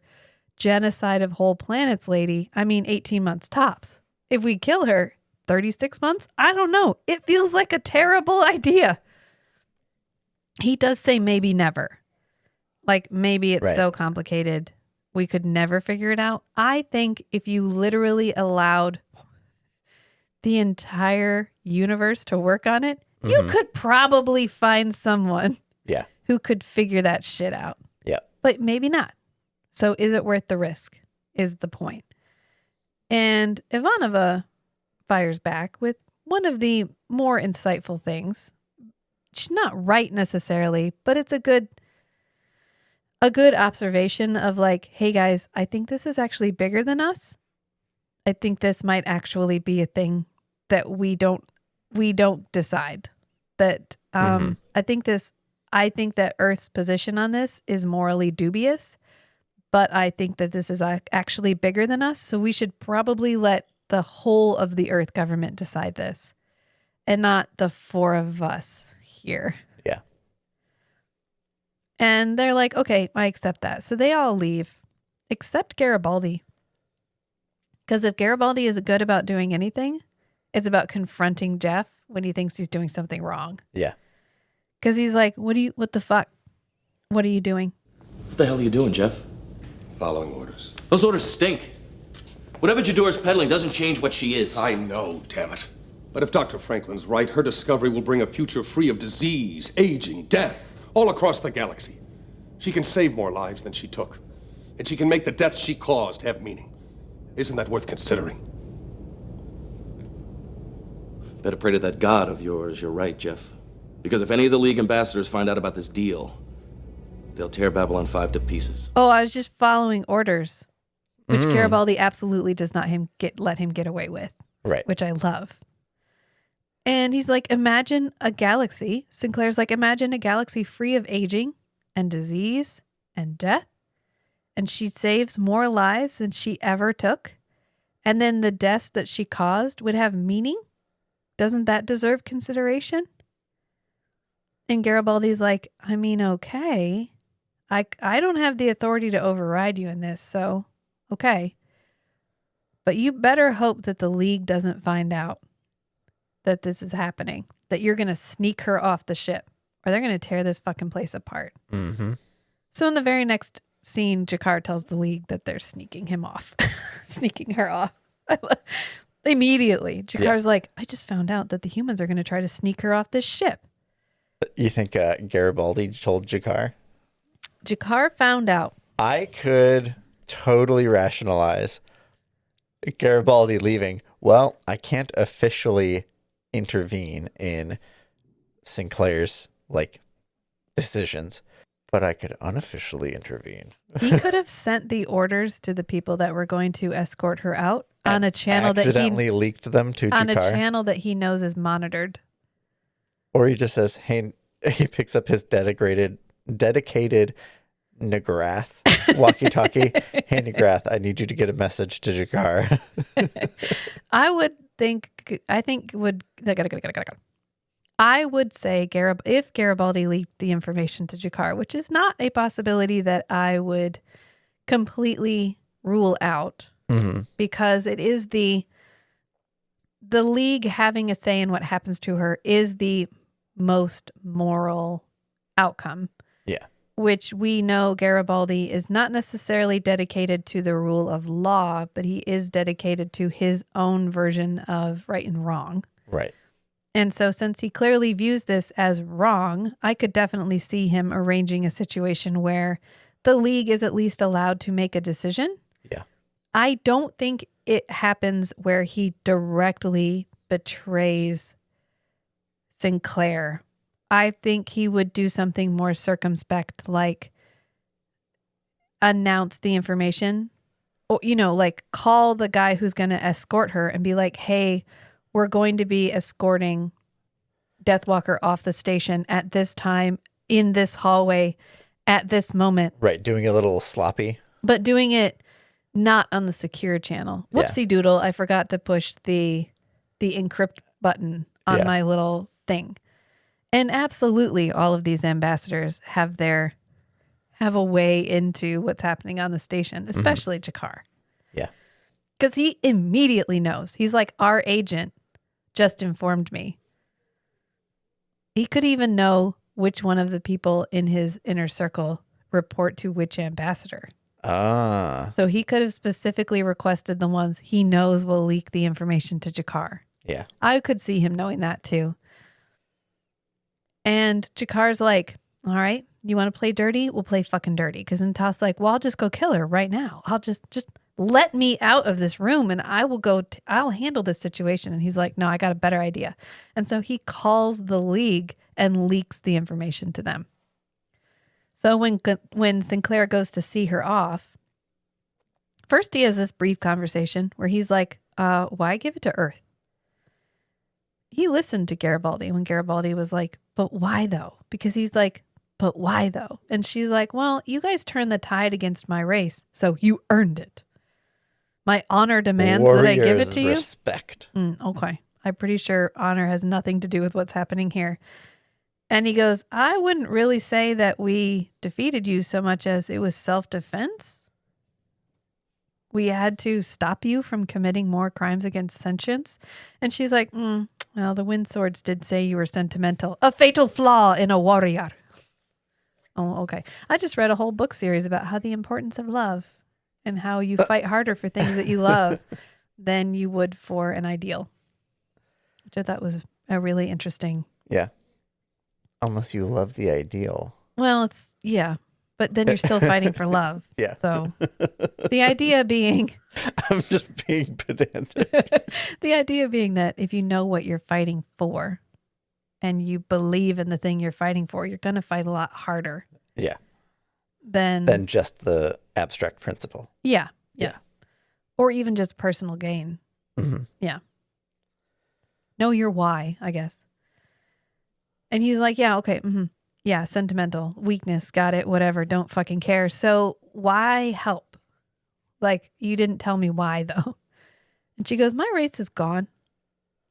genocide of whole planets lady, 18 months tops. If we kill her, 36 months? I don't know. It feels like a terrible idea. He does say maybe never. Like maybe it's so complicated we could never figure it out. I think if you literally allowed the entire universe to work on it, you could probably find someone who could figure that shit out. Yeah. But maybe not. So is it worth the risk is the point. And Ivanova fires back with one of the more insightful things. She's not right necessarily, but it's a good observation of like, hey guys, I think this is actually bigger than us. I think this might actually be a thing that we don't decide. That I think that Earth's position on this is morally dubious, but I think that this is actually bigger than us, so we should probably let the whole of the Earth government decide this and not the 4 of us here. Yeah. And they're like, okay, I accept that. So they all leave except Garibaldi. Because if Garibaldi is good about doing anything, it's about confronting Jeff when he thinks he's doing something wrong. Yeah. Because he's like, what the fuck? What are you doing? What the hell are you doing, Jeff? Following orders. Those orders stink. Whatever Jador's peddling doesn't change what she is. I know, damn it. But if Dr. Franklin's right, her discovery will bring a future free of disease, aging, death, all across the galaxy. She can save more lives than she took. And she can make the deaths she caused have meaning. Isn't that worth considering? Better pray to that god of yours you're right, Jeff. Because if any of the League ambassadors find out about this deal, they'll tear Babylon 5 to pieces. Oh, I was just following orders, which Garibaldi absolutely does not let him get away with. Right. Which I love. And he's like, imagine a galaxy. Sinclair's like, imagine a galaxy free of aging and disease and death. And she saves more lives than she ever took. And then the deaths that she caused would have meaning. Doesn't that deserve consideration? And Garibaldi's like, okay. I don't have the authority to override you in this, so okay. But you better hope that the League doesn't find out that this is happening, that you're going to sneak her off the ship, or they're going to tear this fucking place apart. Mm-hmm. So in the very next scene, Jakar tells the League that they're sneaking him off, sneaking her off. Immediately, Jakar's like, I just found out that the humans are going to try to sneak her off this ship. You think Garibaldi told Jakar? Jakar found out. I could totally rationalize Garibaldi leaving. Well, I can't officially intervene in Sinclair's decisions, but I could unofficially intervene. He could have sent the orders to the people that were going to escort her out on a channel that accidentally leaked them to on a Jakar. channel that he knows is monitored. Or he just says, hey, he picks up his dedicated Nagrath walkie-talkie. Hey, Nagrath, I need you to get a message to Jakar. I would say if Garibaldi leaked the information to Jakar, which is not a possibility that I would completely rule out, because it is the League having a say in what happens to her is the most moral outcome. Yeah. Which we know Garibaldi is not necessarily dedicated to the rule of law, but he is dedicated to his own version of right and wrong. Right. And so since he clearly views this as wrong, I could definitely see him arranging a situation where the League is at least allowed to make a decision. Yeah. I don't think it happens where he directly betrays Sinclair. I think he would do something more circumspect, like announce the information, or, like call the guy who's going to escort her and be like, hey, we're going to be escorting Deathwalker off the station at this time, in this hallway, at this moment. Right. Doing a little sloppy. But doing it not on the secure channel. Whoopsie doodle. I forgot to push the encrypt button on my little thing. And absolutely all of these ambassadors have a way into what's happening on the station, especially Jakar. Yeah. Because he immediately knows. He's like, our agent just informed me. He could even know which one of the people in his inner circle report to which ambassador. Ah. So he could have specifically requested the ones he knows will leak the information to Jakar. Yeah. I could see him knowing that too. And Jakar's like, all right, you want to play dirty? We'll play fucking dirty. Because Nata's like, well, I'll just go kill her right now. I'll just let me out of this room and I will go, I'll handle this situation. And he's like, no, I got a better idea. And so he calls the League and leaks the information to them. So when Sinclair goes to see her off, first he has this brief conversation where he's like, why give it to Earth? He listened to Garibaldi when Garibaldi was like, but why though? Because he's like, but why though? And she's like, well, you guys turned the tide against my race, so you earned it. My honor demands that I give it to you. Respect. Okay. I'm pretty sure honor has nothing to do with what's happening here. And he goes, I wouldn't really say that we defeated you so much as it was self-defense. We had to stop you from committing more crimes against sentience. And she's like, well, the wind swords did say you were sentimental. A fatal flaw in a warrior. Oh, okay. I just read a whole book series about how the importance of love and how you fight harder for things that you love than you would for an ideal, which I thought was a really interesting. Yeah. Unless you love the ideal. Well, but then you're still fighting for love. Yeah. So the idea being, I'm just being pedantic. the idea being that if you know what you're fighting for and you believe in the thing you're fighting for, you're going to fight a lot harder. Yeah. Than just the abstract principle. Yeah. Or even just personal gain. Mm-hmm. Yeah. Know your why, I guess. And he's like, yeah, okay. Yeah, sentimental, weakness, got it, whatever, don't fucking care. So why help? Like, you didn't tell me why, though. And she goes, my race is gone.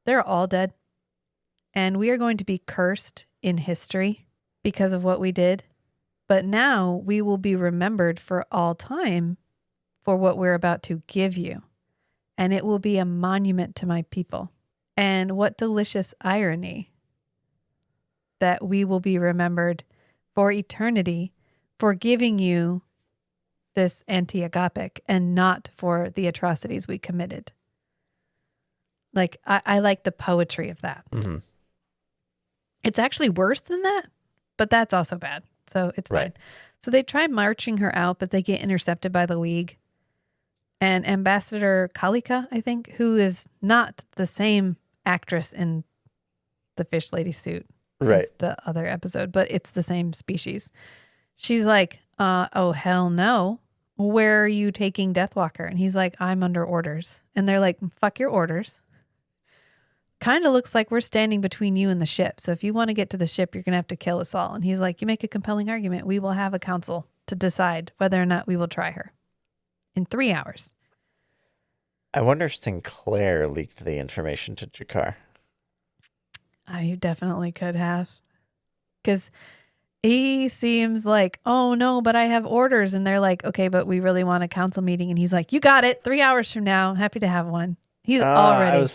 They're all dead. And we are going to be cursed in history because of what we did. But now we will be remembered for all time for what we're about to give you. And it will be a monument to my people. And what delicious irony that we will be remembered for eternity for giving you this anti-agapic and not for the atrocities we committed. Like, I like the poetry of that. Mm-hmm. It's actually worse than that, but that's also bad. So it's fine. So they try marching her out, but they get intercepted by the League. And Ambassador Kalika, I think, who is not the same actress in the fish lady suit as the other episode, but it's the same species. She's like, oh, hell no. where are you taking Deathwalker? And he's like, I'm under orders. And they're like, fuck your orders. Kind of looks like we're standing between you and the ship. So if you want to get to the ship, you're going to have to kill us all. And he's like, you make a compelling argument. We will have a council to decide whether or not we will try her in 3 hours. I wonder if Sinclair leaked the information to Jakar. I definitely could have. Because he seems like, oh no, but I have orders. And they're like, okay, but we really want a council meeting. And he's like, you got it. 3 hours from now. Happy to have one. He's already.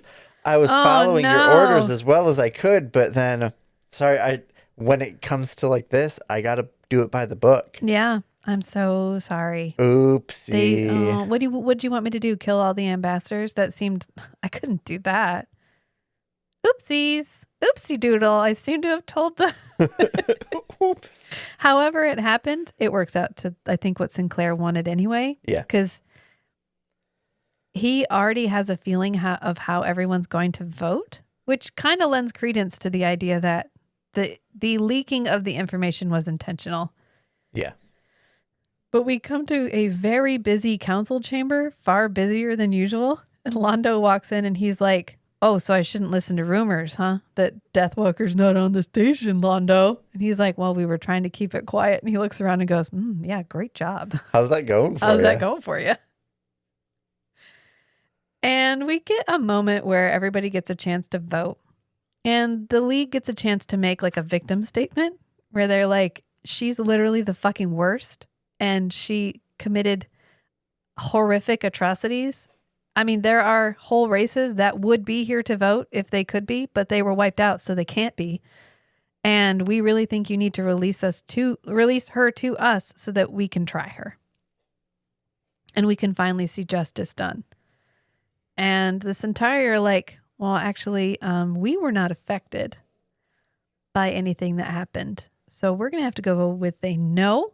I was following no. your orders as well as I could, but then, sorry, when it comes to like this, I got to do it by the book. Yeah, I'm so sorry. Oopsie. What do you want me to do? Kill all the ambassadors? That seemed, I couldn't do that. Oopsies. Oopsie doodle. I seem to have told the. Oops. However it happened, it works out to, I think, what Sinclair wanted anyway. Yeah. Because he already has a feeling of how everyone's going to vote, which kind of lends credence to the idea that the leaking of the information was intentional. Yeah. But we come to a very busy council chamber, far busier than usual. And Londo walks in and he's like, oh, so I shouldn't listen to rumors, huh? That Deathwalker's not on the station, Londo. And he's like, well, we were trying to keep it quiet. And he looks around and goes, yeah, great job. How's that going for you? How's that going for you? And we get a moment where everybody gets a chance to vote. And the League gets a chance to make like a victim statement where they're like, she's literally the fucking worst. And she committed horrific atrocities. I mean, there are whole races that would be here to vote if they could be, but they were wiped out, so they can't be. And we really think you need to release her to us so that we can try her. And we can finally see justice done. And the Centauri are like, well, actually, we were not affected by anything that happened. So we're going to have to go with a no.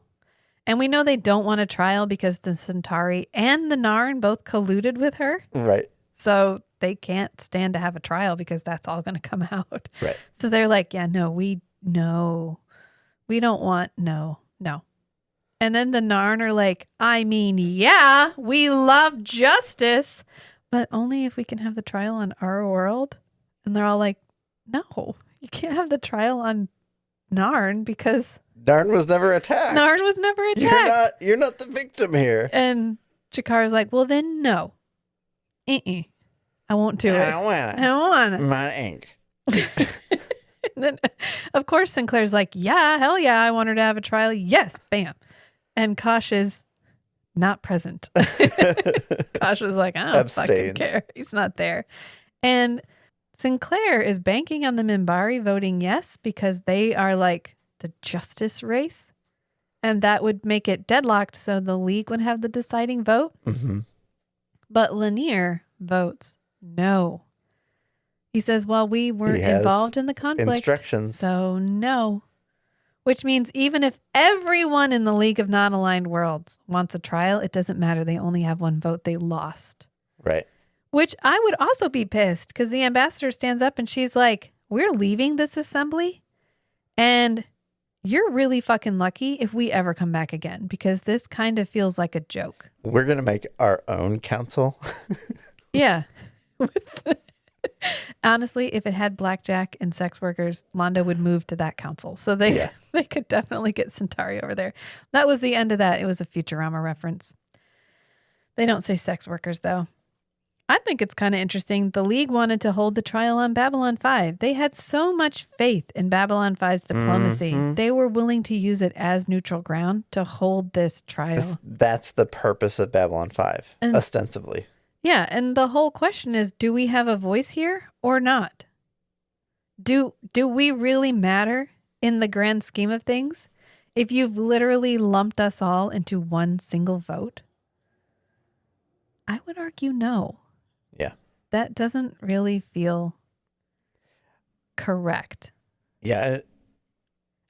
And we know they don't want a trial because the Centauri and the Narn both colluded with her. Right. So they can't stand to have a trial because that's all going to come out. Right. So they're like, yeah, no, we don't want, no. And then the Narn are like, I mean, yeah, we love justice, but only if we can have the trial on our world. And they're all like, no, you can't have the trial on Narn because Narn was never attacked. Narn was never attacked. You're not the victim here. And Jakar's like, well, then no. I won't do it. I don't want it. My ink. And then, of course, Sinclair's like, yeah, hell yeah, I want her to have a trial. Yes, bam. And Kosh is not present. Kosh was like, I don't fucking care. He's not there. And Sinclair is banking on the Minbari voting yes because they are like the justice race. And that would make it deadlocked so the League would have the deciding vote. Mm-hmm. But Lanier votes no. He says, well, we weren't involved in the conflict. Instructions. So no. Which means even if everyone in the League of Non-Aligned Worlds wants a trial, it doesn't matter. They only have one vote. They lost. Right. Which I would also be pissed because the ambassador stands up and she's like, we're leaving this assembly and you're really fucking lucky if we ever come back again because this kind of feels like a joke. We're going to make our own council. Yeah. Honestly, if it had blackjack and sex workers, Londo would move to that council. So they could definitely get Centauri over there. That was the end of that. It was a Futurama reference. They don't say sex workers, though. I think it's kind of interesting. The League wanted to hold the trial on Babylon 5. They had so much faith in Babylon 5's diplomacy. Mm-hmm. They were willing to use it as neutral ground to hold this trial. That's the purpose of Babylon 5, ostensibly. Yeah, and the whole question is, do we have a voice here or not? Do we really matter in the grand scheme of things if you've literally lumped us all into one single vote? I would argue no. Yeah. That doesn't really feel correct. Yeah.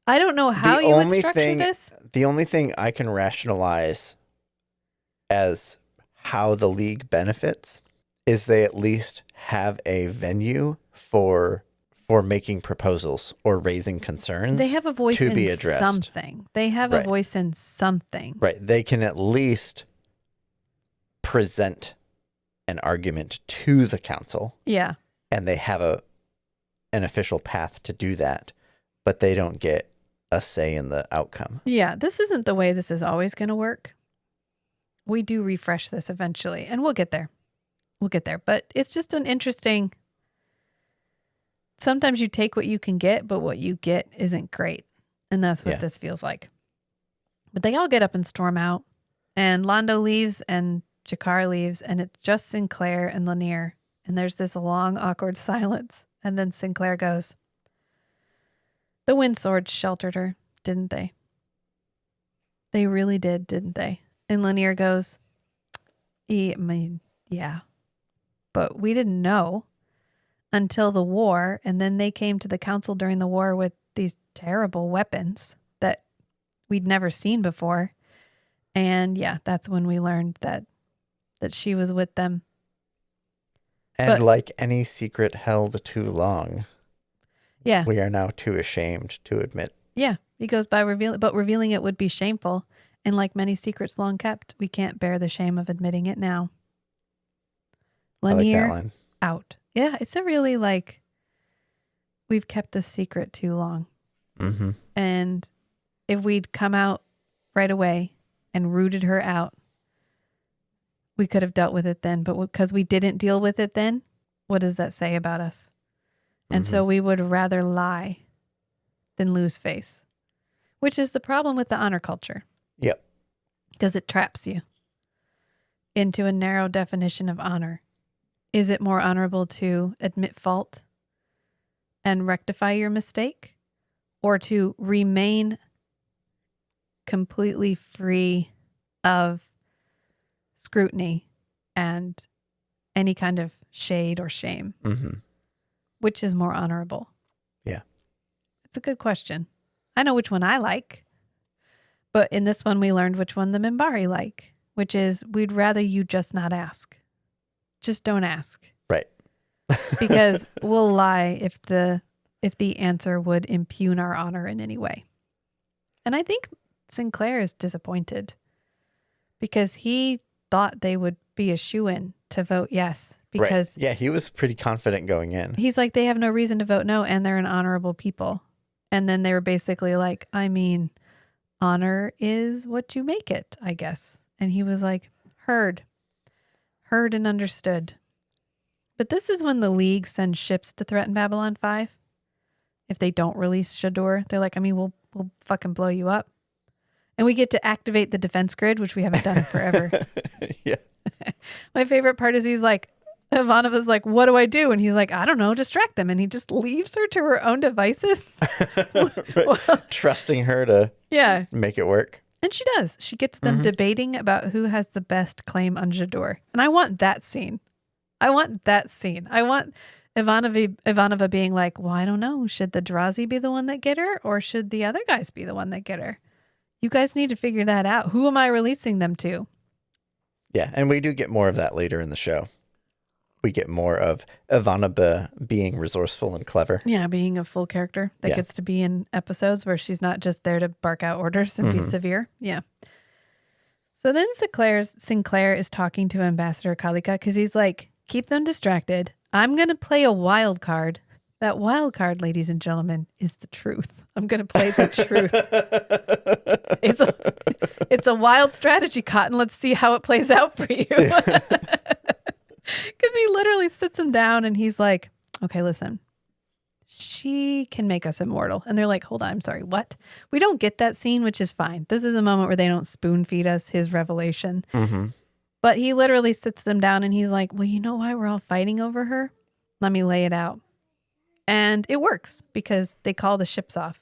I don't know how you would structure this. The only thing I can rationalize as how the League benefits is they at least have a venue for making proposals or raising concerns. They have a voice to in be addressed. something. They have a voice in something. Right. They can at least present an argument to the council. Yeah. And they have an official path to do that, but they don't get a say in the outcome. Yeah, this isn't the way this is always going to work. We do refresh this eventually, and we'll get there. We'll get there. But it's just an interesting... Sometimes you take what you can get, but what you get isn't great. And that's what this feels like. But they all get up and storm out. And Londo leaves and Jakar leaves. And it's just Sinclair and Lanier. And there's this long, awkward silence. And then Sinclair goes, "The wind swords sheltered her, didn't they? They really did, didn't they?" And Lanier goes, I mean, yeah. But we didn't know until the war. And then they came to the council during the war with these terrible weapons that we'd never seen before. And yeah, that's when we learned that she was with them. And like any secret held too long, yeah, we are now too ashamed to admit. Yeah, he goes by revealing it would be shameful. And like many secrets long kept, we can't bear the shame of admitting it now. Lanier, I like that line. Out. Yeah, it's a really we've kept this secret too long. Mm-hmm. And if we'd come out right away and rooted her out, we could have dealt with it then. But because we didn't deal with it then, what does that say about us? And so we would rather lie than lose face, which is the problem with the honor culture. Yep. Because it traps you into a narrow definition of honor. Is it more honorable to admit fault and rectify your mistake, or to remain completely free of scrutiny and any kind of shade or shame? Mm-hmm. Which is more honorable? Yeah. It's a good question. I know which one I like, but in this one we learned which one the Minbari like, which is we'd rather you just not ask. Just don't ask. Right. Because we'll lie if the answer would impugn our honor in any way. And I think Sinclair is disappointed because he thought they would be a shoo-in to vote yes. Because right. Yeah, he was pretty confident going in. He's like, they have no reason to vote no, and they're an honorable people. And then they were basically like, I mean, honor is what you make it, I guess. And he was like, heard and understood. But this is when the League sends ships to threaten Babylon 5. If they don't release Shador, they're like, I mean, we'll fucking blow you up. And we get to activate the defense grid, which we haven't done in forever. Yeah. My favorite part is he's like, Ivanova's like, what do I do? And he's like, I don't know, distract them. And he just leaves her to her own devices. Well, trusting her to make it work. And she does. She gets them debating about who has the best claim on Jador. And I want that scene. I want Ivanova being like, well, I don't know. Should the Drazi be the one that get her? Or should the other guys be the one that get her? You guys need to figure that out. Who am I releasing them to? Yeah, and we do get more of that later in the show. We get more of Ivanova being resourceful and clever. Yeah, being a full character that gets to be in episodes where she's not just there to bark out orders and be severe. Yeah. So then Sinclair is talking to Ambassador Kalika because he's like, keep them distracted. I'm going to play a wild card. That wild card, ladies and gentlemen, is the truth. I'm going to play the truth. It's a wild strategy, Cotton. Let's see how it plays out for you. Because he literally sits him down and he's like, okay, listen, she can make us immortal. And they're like, hold on, I'm sorry, what? We don't get that scene, which is fine. This is a moment where they don't spoon feed us his revelation. Mm-hmm. But he literally sits them down and he's like, well, you know why we're all fighting over her? Let me lay it out. And it works because they call the ships off.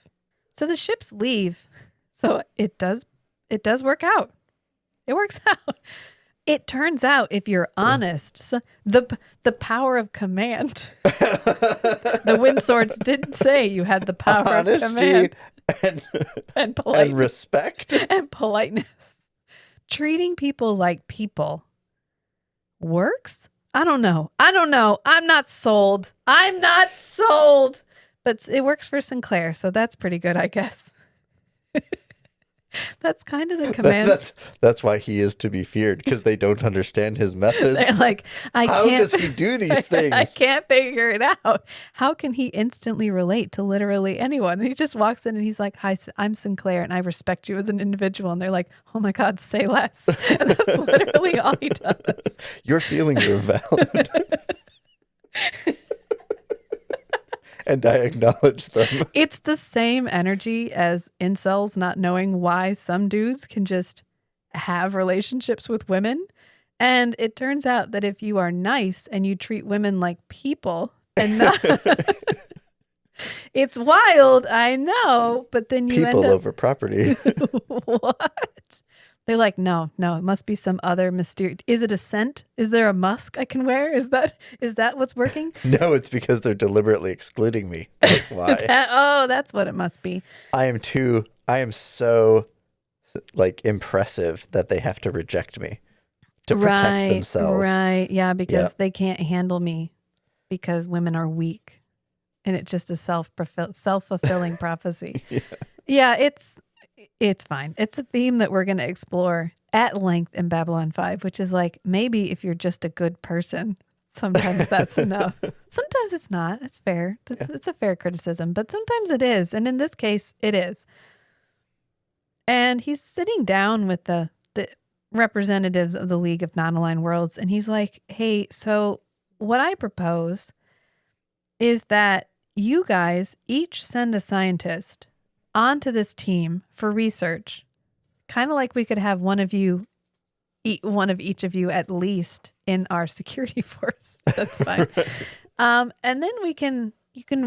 So the ships leave. So it does work out. It works out. It turns out, if you're honest, so the power of command. The wind swords didn't say you had the power Honesty of command. And politeness. And respect. And politeness. Treating people like people works? I don't know. I'm not sold. But it works for Sinclair, so that's pretty good, I guess. That's kind of the command. That's why he is to be feared, because they don't understand his methods. They're like, How does he do these things? I can't figure it out. How can he instantly relate to literally anyone? And he just walks in and he's like, "Hi, I'm Sinclair, and I respect you as an individual." And they're like, "Oh my God, say less." And that's literally all he does. Your feelings are valid. And I acknowledge them. It's the same energy as incels not knowing why some dudes can just have relationships with women. And it turns out that if you are nice and you treat women like people and not... It's wild, I know, but then you People end up... over property. What? They're like, no, it must be some other mysterious... Is it a scent? Is there a musk I can wear? Is that what's working? No, it's because they're deliberately excluding me. That's why. That's what it must be. I am so like impressive that they have to reject me to protect themselves. Right. Yeah, because they can't handle me because women are weak. And it's just a self-fulfilling prophecy. Yeah, it's fine. It's a theme that we're going to explore at length in Babylon 5, which is like, maybe if you're just a good person, sometimes that's enough. Sometimes it's not. It's fair. It's a fair criticism, but sometimes it is. And in this case, it is. And he's sitting down with the representatives of the League of Non-Aligned Worlds, and he's like, "Hey, so what I propose is that you guys each send a scientist onto this team for research. Kind of like we could have one of each of you at least in our security force." That's fine. And then you can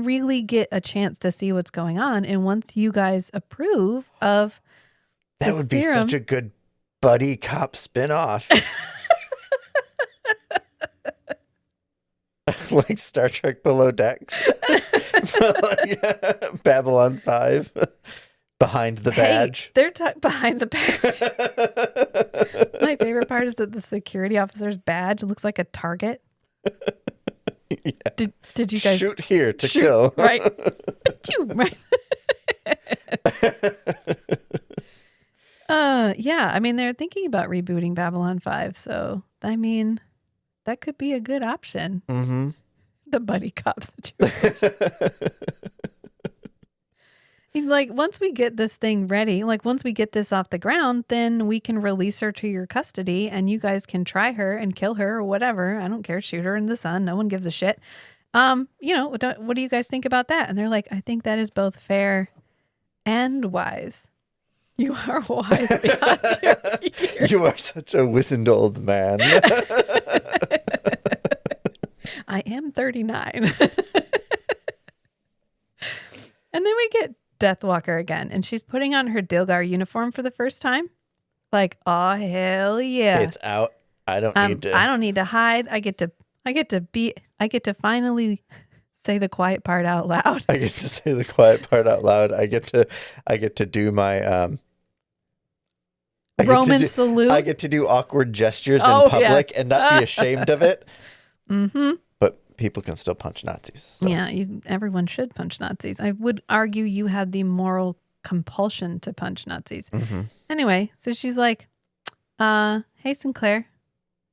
really get a chance to see what's going on. And once you guys approve of that would be serum, such a good buddy cop spinoff. Like Star Trek Below Decks. Babylon 5. Behind the badge. They're behind the badge. My favorite part is that the security officer's badge looks like a target. Yeah. Did you guys shoot here to kill? Right. Right. Yeah. I mean, they're thinking about rebooting Babylon 5, so I mean, that could be a good option. Mm-hmm. The buddy cop situation. He's like, once we get this thing ready, like once we get this off the ground, then we can release her to your custody and you guys can try her and kill her or whatever. I don't care. Shoot her in the sun. No one gives a shit. What do you guys think about that? And they're like, I think that is both fair and wise. You are wise beyond your years. You are such a wizened old man. I am 39. And then we get Deathwalker again, and she's putting on her Dilgar uniform for the first time. Like, oh hell yeah. It's out. I don't need to hide. I get to finally say the quiet part out loud. I get to say the quiet part out loud. I get to do my Roman salute. I get to do awkward gestures in public and not be ashamed of it. Mm-hmm. But people can still punch Nazis. So. Yeah, everyone should punch Nazis. I would argue you had the moral compulsion to punch Nazis. Mm-hmm. Anyway, so she's like, hey, Sinclair.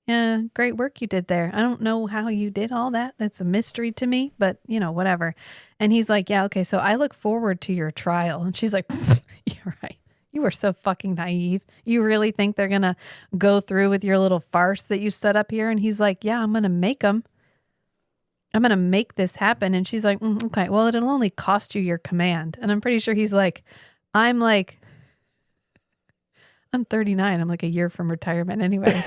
Yeah, great work you did there. I don't know how you did all that. That's a mystery to me, but, whatever. And he's like, yeah, okay, so I look forward to your trial. And she's like, you're right. You are so fucking naive. You really think they're going to go through with your little farce that you set up here? And he's like, yeah, I'm going to make them. I'm going to make this happen. And she's like, okay, well, it'll only cost you your command. And I'm pretty sure he's like, I'm 39. I'm like a year from retirement anyway.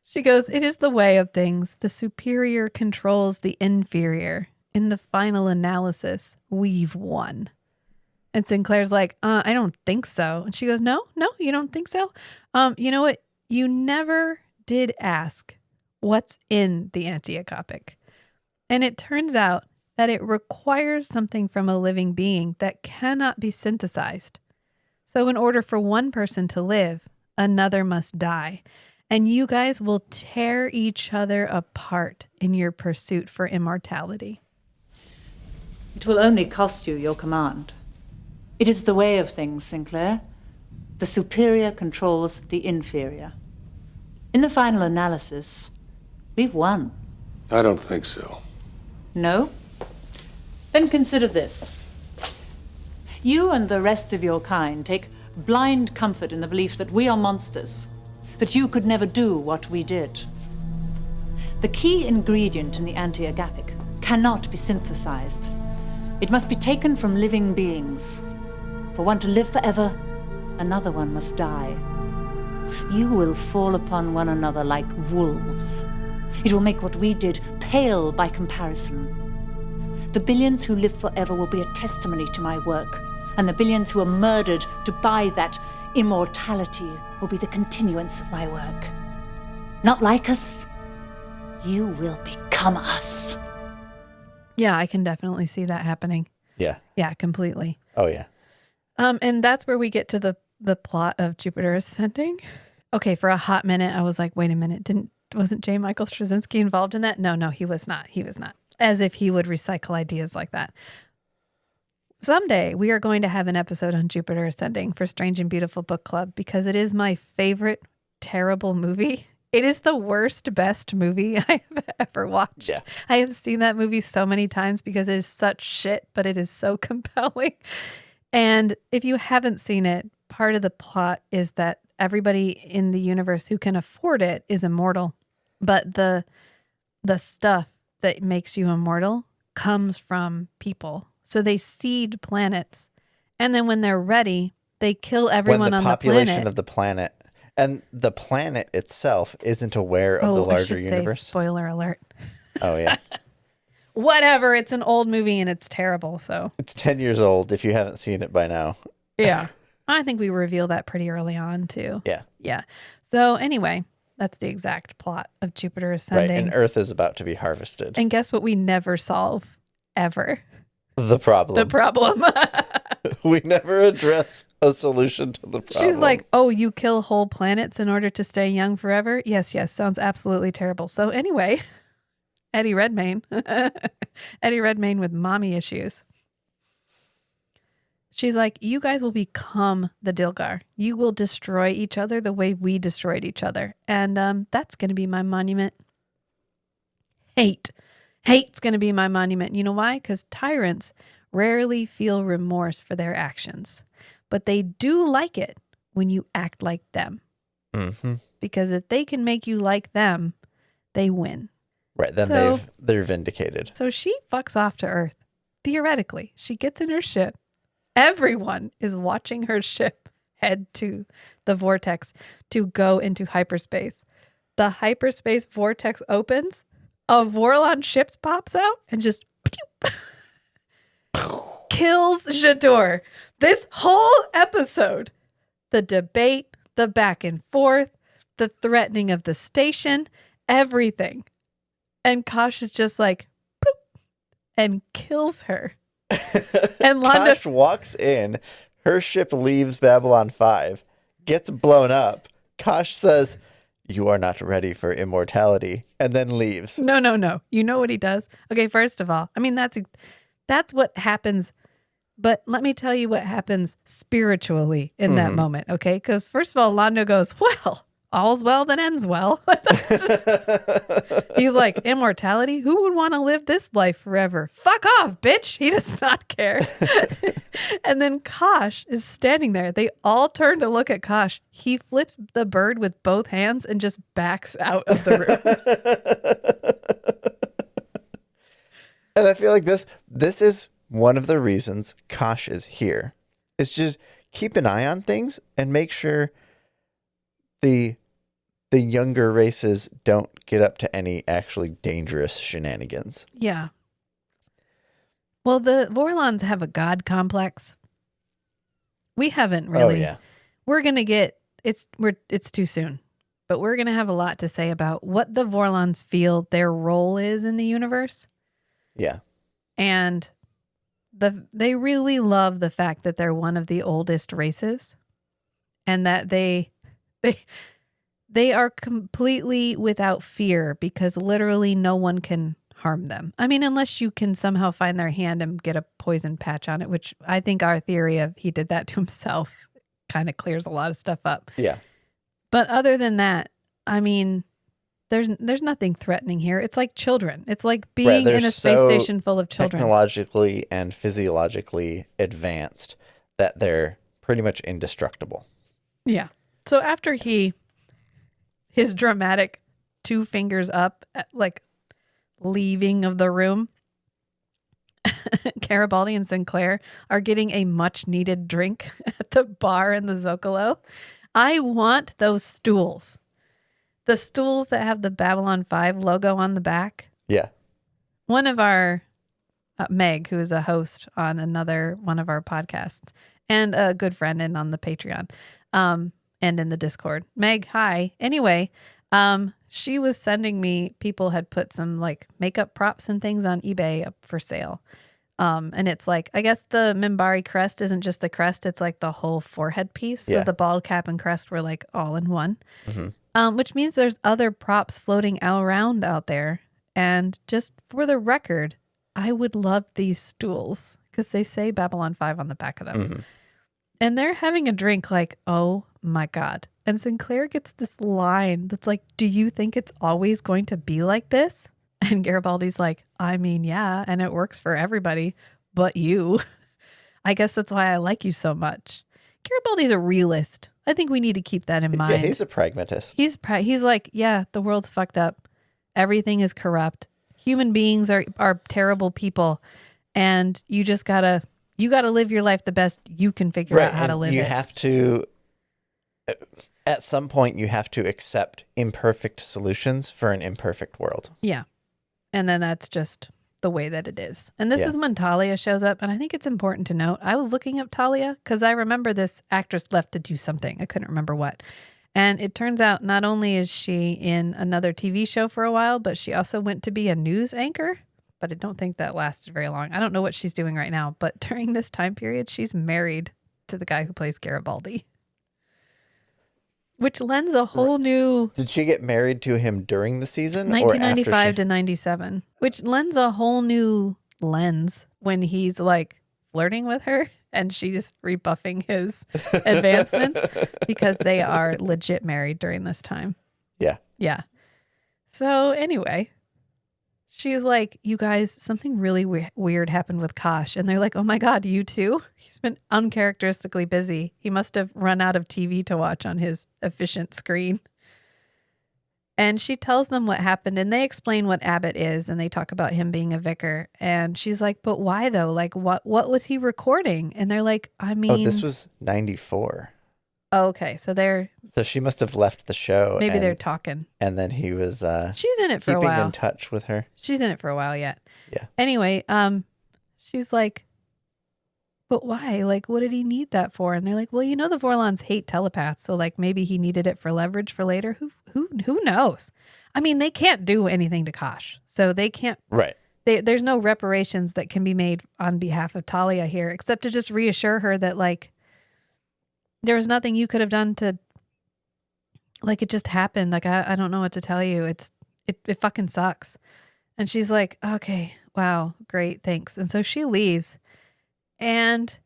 She goes, it is the way of things. The superior controls the inferior. In the final analysis, we've won. And Sinclair's like, I don't think so. And she goes, no, you don't think so? You know what? You never did ask what's in the antiocopic. And it turns out that it requires something from a living being that cannot be synthesized. So in order for one person to live, another must die. And you guys will tear each other apart in your pursuit for immortality. It will only cost you your command. It is the way of things, Sinclair. The superior controls the inferior. In the final analysis, we've won. I don't think so. No? Then consider this. You and the rest of your kind take blind comfort in the belief that we are monsters, that you could never do what we did. The key ingredient in the anti-agapic cannot be synthesized. It must be taken from living beings. For one to live forever, another one must die. You will fall upon one another like wolves. It will make what we did pale by comparison. The billions who live forever will be a testimony to my work, and the billions who are murdered to buy that immortality will be the continuance of my work. Not like us, you will become us. Yeah, I can definitely see that happening. Yeah. Yeah, completely. Oh, yeah. And that's where we get to the plot of Jupiter Ascending. Okay, for a hot minute, I was like, wait a minute, wasn't J. Michael Straczynski involved in that? No, he was not. He was not. As if he would recycle ideas like that. Someday we are going to have an episode on Jupiter Ascending for Strange and Beautiful Book Club because it is my favorite terrible movie. It is the worst, best movie I have ever watched. Yeah. I have seen that movie so many times because it is such shit, but it is so compelling. And if you haven't seen it, part of the plot is that everybody in the universe who can afford it is immortal. But the stuff that makes you immortal comes from people. So they seed planets. And then when they're ready, they kill everyone on the planet. When the population of the planet, and the planet itself isn't aware of the larger universe. Say, spoiler alert. Oh, yeah. Whatever. It's an old movie and it's terrible. So It's 10 years old if you haven't seen it by now. yeah. I think we reveal that pretty early on too. Yeah. Yeah. So anyway, that's the exact plot of Jupiter Ascending. Right, and Earth is about to be harvested. And guess what we never solve, ever? The problem. The problem. We never address a solution to the problem. She's like, oh, you kill whole planets in order to stay young forever? Yes, sounds absolutely terrible. So anyway, Eddie Redmayne. Eddie Redmayne with mommy issues. She's like, you guys will become the Dilgar. You will destroy each other the way we destroyed each other. And that's going to be my monument. Hate's going to be my monument. You know why? Because tyrants rarely feel remorse for their actions. But they do like it when you act like them. Mm-hmm. Because if they can make you like them, they win. Right, then they're vindicated. So she fucks off to Earth. Theoretically, she gets in her ship. Everyone is watching her ship head to the vortex to go into hyperspace. The hyperspace vortex opens. A Vorlon ship pops out and just kills J'adore. This whole episode, the debate, the back and forth, the threatening of the station, everything. And Kosh is just like, boop, and kills her. And Londo Kosh walks in, her ship leaves Babylon 5, gets blown up. Kosh says, you are not ready for immortality, and then leaves. No. You know what he does? Okay, first of all, I mean, that's what happens. But let me tell you what happens spiritually in that moment, okay? Because first of all, Londo goes, well, all's well that ends well. He's like, immortality? Who would want to live this life forever? Fuck off, bitch. He does not care. And then Kosh is standing there. They all turn to look at Kosh. He flips the bird with both hands and just backs out of the room. And I feel like this is one of the reasons Kosh is here. It's just keep an eye on things and make sure the younger races don't get up to any actually dangerous shenanigans. Yeah. Well, the Vorlons have a god complex. We haven't really. Oh, yeah. We're going to get, it's too soon, but we're going to have a lot to say about what the Vorlons feel their role is in the universe. Yeah. And they really love the fact that they're one of the oldest races and that they are completely without fear because literally no one can harm them. I mean, unless you can somehow find their hand and get a poison patch on it, which I think our theory of he did that to himself kind of clears a lot of stuff up. Yeah. But other than that, I mean, there's nothing threatening here. It's like children. It's like being They're in a space so station full of children. technologically and physiologically advanced that they're pretty much indestructible. Yeah. So after his dramatic 2 fingers up, like leaving of the room, Garibaldi and Sinclair are getting a much needed drink at the bar in the Zocalo. I want those stools. The stools that have the Babylon 5 logo on the back. Yeah. One of our, Meg, who is a host on another one of our podcasts and a good friend and on the Patreon, and in the Discord. Meg, hi. Anyway, she was sending me, people had put some like makeup props and things on eBay up for sale. And it's like, I guess the Minbari crest isn't just the crest, it's like the whole forehead piece. Yeah. So the bald cap and crest were like all in one. Which means there's other props floating around out there. And just for the record, I would love these stools because they say Babylon 5 on the back of them. And they're having a drink like, oh my God. And Sinclair gets this line that's like, do you think it's always going to be like this? And Garibaldi's like, I mean, yeah, and it works for everybody but you. I guess that's why I like you so much. Garibaldi's a realist. I think we need to keep that in mind. Yeah, he's a pragmatist. He's like, yeah, the world's fucked up. Everything is corrupt. Human beings are terrible people. And you just gotta live your life the best you can figure out how to live you it. have to, at some point, you have to accept imperfect solutions for an imperfect world. Yeah. And then that's just the way that it is. And this Yeah. is when Talia shows up. And I think it's important to note, I was looking up Talia because I remember this actress left to do something. I couldn't remember what. And it turns out not only is she in another TV show for a while, but she also went to be a news anchor. But I don't think that lasted very long. I don't know what she's doing right now. But during this time period, she's married to the guy who plays Garibaldi. Which lends a whole new... Did she get married to him during the season? 1995 or to 97, which lends a whole new lens when he's like flirting with her and she's rebuffing his advancements because they are legit married during this time. Yeah. Yeah. So anyway, she's like, you guys, something really weird happened with Kosh. And they're like, oh my God, you too? He's been uncharacteristically busy. He must have run out of TV to watch on his efficient screen. And she tells them what happened and they explain what Abbott is and they talk about him being a vicar. And she's like, but why though? Like what was he recording? And they're like, I mean... Oh, this was 94. Oh, okay. So she must have left the show. Maybe they're talking. And then he was she's in it for a while. keeping in touch with her. She's in it for a while yet. Yeah. Anyway, she's like, but why? Like, what did he need that for? And they're like, well, you know, the Vorlons hate telepaths. So like maybe he needed it for leverage for later. Who knows? I mean, they can't do anything to Kosh. So they can't. Right. There's no reparations that can be made on behalf of Talia here, except to just reassure her that like, there was nothing you could have done to, like, it just happened. Like, I don't know what to tell you. It fucking sucks. And she's like, okay, wow, great, thanks. And so she leaves. And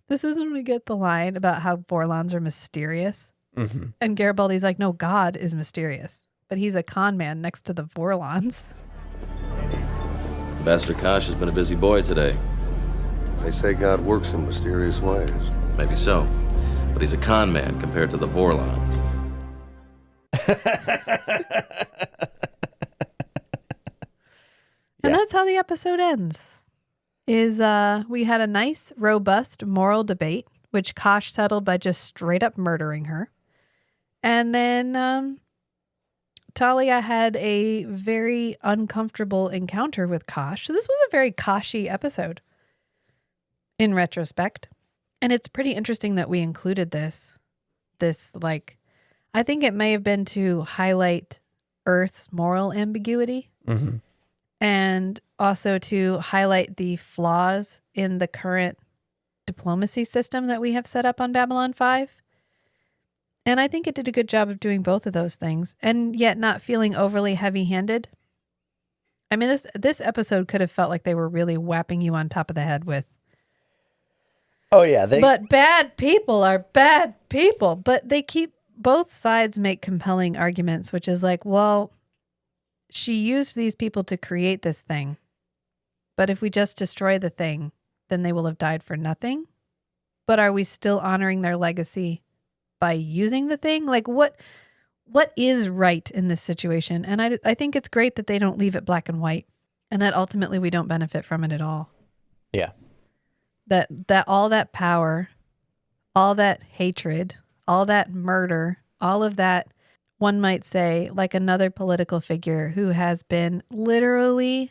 this is when we get the line about how Vorlons are mysterious. Mm-hmm. And Garibaldi's like, no, God is mysterious. But he's a con man next to the Vorlons. Master Kosh has been a busy boy today. They say God works in mysterious ways. Maybe so. But he's a con man compared to the Vorlon. And that's how the episode ends. We had a nice, robust moral debate, which Kosh settled by just straight up murdering her. And then Talia had a very uncomfortable encounter with Kosh. So this was a very Koshy episode in retrospect. And it's pretty interesting that we included this, like, I think it may have been to highlight Earth's moral ambiguity. Mm-hmm. And also to highlight the flaws in the current diplomacy system that we have set up on Babylon 5. And I think it did a good job of doing both of those things and yet not feeling overly heavy-handed. I mean, this episode could have felt like they were really whapping you on top of the head with. Oh yeah, But bad people are bad people. But they keep, both sides make compelling arguments, which is like, well, she used these people to create this thing. But if we just destroy the thing, then they will have died for nothing. But are we still honoring their legacy by using the thing? Like what is right in this situation? And I think it's great that they don't leave it black and white and that ultimately we don't benefit from it at all. Yeah. That all that power, all that hatred, all that murder, all of that, one might say, like another political figure who has been literally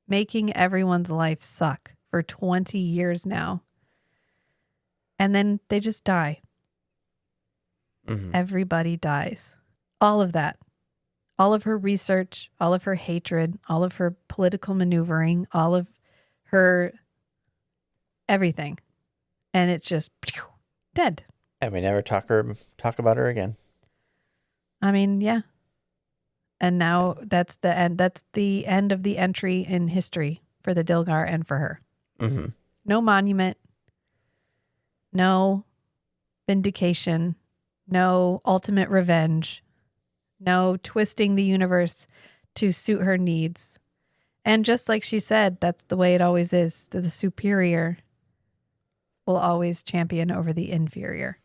making everyone's life suck for 20 years now. And then they just die. Mm-hmm. Everybody dies. All of that. All of her research, all of her hatred, all of her political maneuvering, all of her everything. And it's just dead. And we never talk about her again. I mean, yeah. And now that's the end. That's the end of the entry in history for the Dilgar and for her. Mm-hmm. No monument. No vindication. No ultimate revenge. No twisting the universe to suit her needs. And just like she said, that's the way it always is. The superior will always champion over the inferior.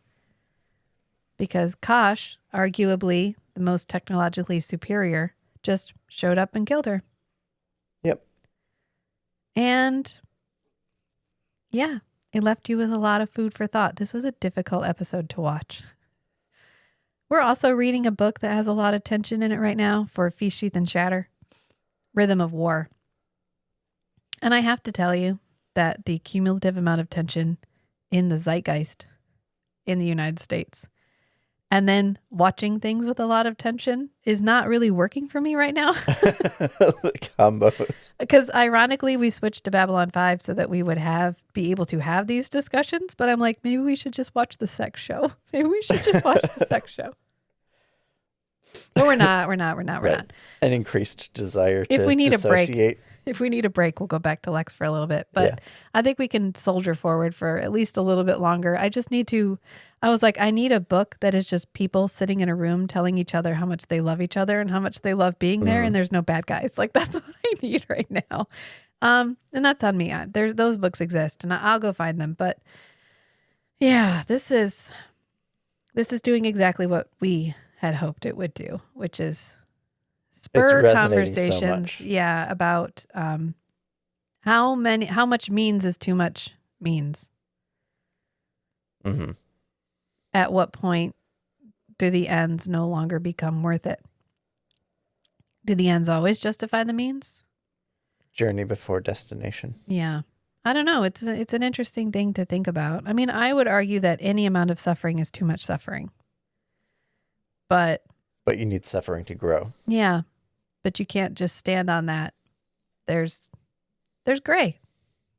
Because Kosh, arguably the most technologically superior, just showed up and killed her. Yep. And yeah, it left you with a lot of food for thought. This was a difficult episode to watch. We're also reading a book that has a lot of tension in it right now for Feast, Sheath, and Shatter, Rhythm of War. And I have to tell you that the cumulative amount of tension in the zeitgeist in the United States and then watching things with a lot of tension is not really working for me right now. The combos. Because ironically, we switched to Babylon 5 so that we would be able to have these discussions. But I'm like, maybe we should just watch the sex show. Maybe we should just watch the sex show. But we're not. An increased desire to If we need dissociate. a break. If we need a break, we'll go back to Lex for a little bit. But Yeah. I think we can soldier forward for at least a little bit longer. I was like, I need a book that is just people sitting in a room telling each other how much they love each other and how much they love being there. And there's no bad guys. Like, that's what I need right now. And that's on me. Those books exist and I'll go find them. But yeah, this is doing exactly what we had hoped it would do, which is spur conversations. So yeah. About, how much means is too much means. Mm-hmm. At what point do the ends no longer become worth it? Do the ends always justify the means? Journey before destination. Yeah. I don't know. It's an interesting thing to think about. I mean, I would argue that any amount of suffering is too much suffering. But you need suffering to grow. Yeah. But you can't just stand on that. There's gray.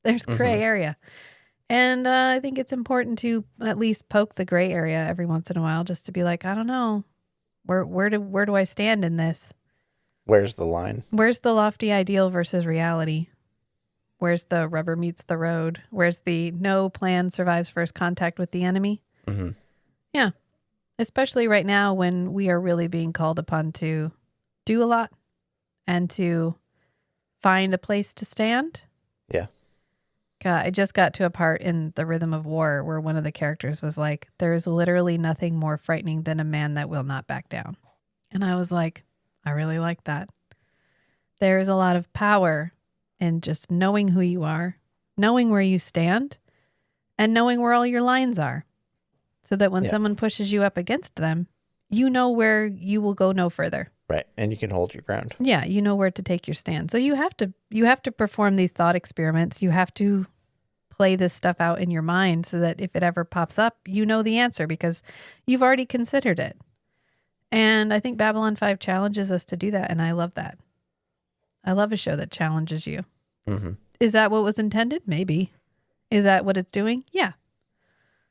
There's gray area. And I think it's important to at least poke the gray area every once in a while, just to be like, I don't know, where do I stand in this? Where's the line? Where's the lofty ideal versus reality? Where's the rubber meets the road? Where's the no plan survives first contact with the enemy? Mm-hmm. Yeah. Especially right now when we are really being called upon to do a lot and to find a place to stand. Yeah. I just got to a part in the Rhythm of War where one of the characters was like, there is literally nothing more frightening than a man that will not back down. And I was like, I really like that. There's a lot of power in just knowing who you are, knowing where you stand, and knowing where all your lines are. So that when someone pushes you up against them, you know where you will go no further. Right. And you can hold your ground. Yeah, you know where to take your stand. So you have to perform these thought experiments. You have to play this stuff out in your mind so that if it ever pops up, you know the answer because you've already considered it. And I think Babylon 5 challenges us to do that, and I love that. I love a show that challenges you. Mm-hmm. Is that what was intended? Maybe. Is that what it's doing? Yeah.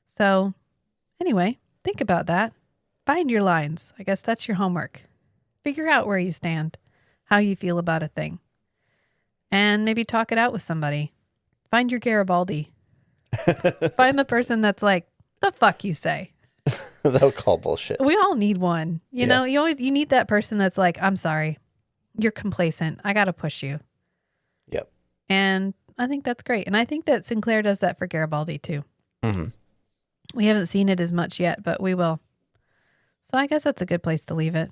So anyway, think about that. find your lines. I guess that's your homework. Figure out where you stand, how you feel about a thing, and maybe talk it out with somebody. Find your Garibaldi. Find the person that's like, the fuck you say. They'll call bullshit. We all need one. You know, you need that person that's like, I'm sorry. You're complacent. I got to push you. Yep. And I think that's great. And I think that Sinclair does that for Garibaldi too. Mm-hmm. We haven't seen it as much yet, but we will. So I guess that's a good place to leave it.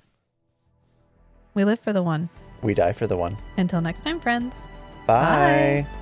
We live for the one. We die for the one. Until next time, friends. Bye. Bye.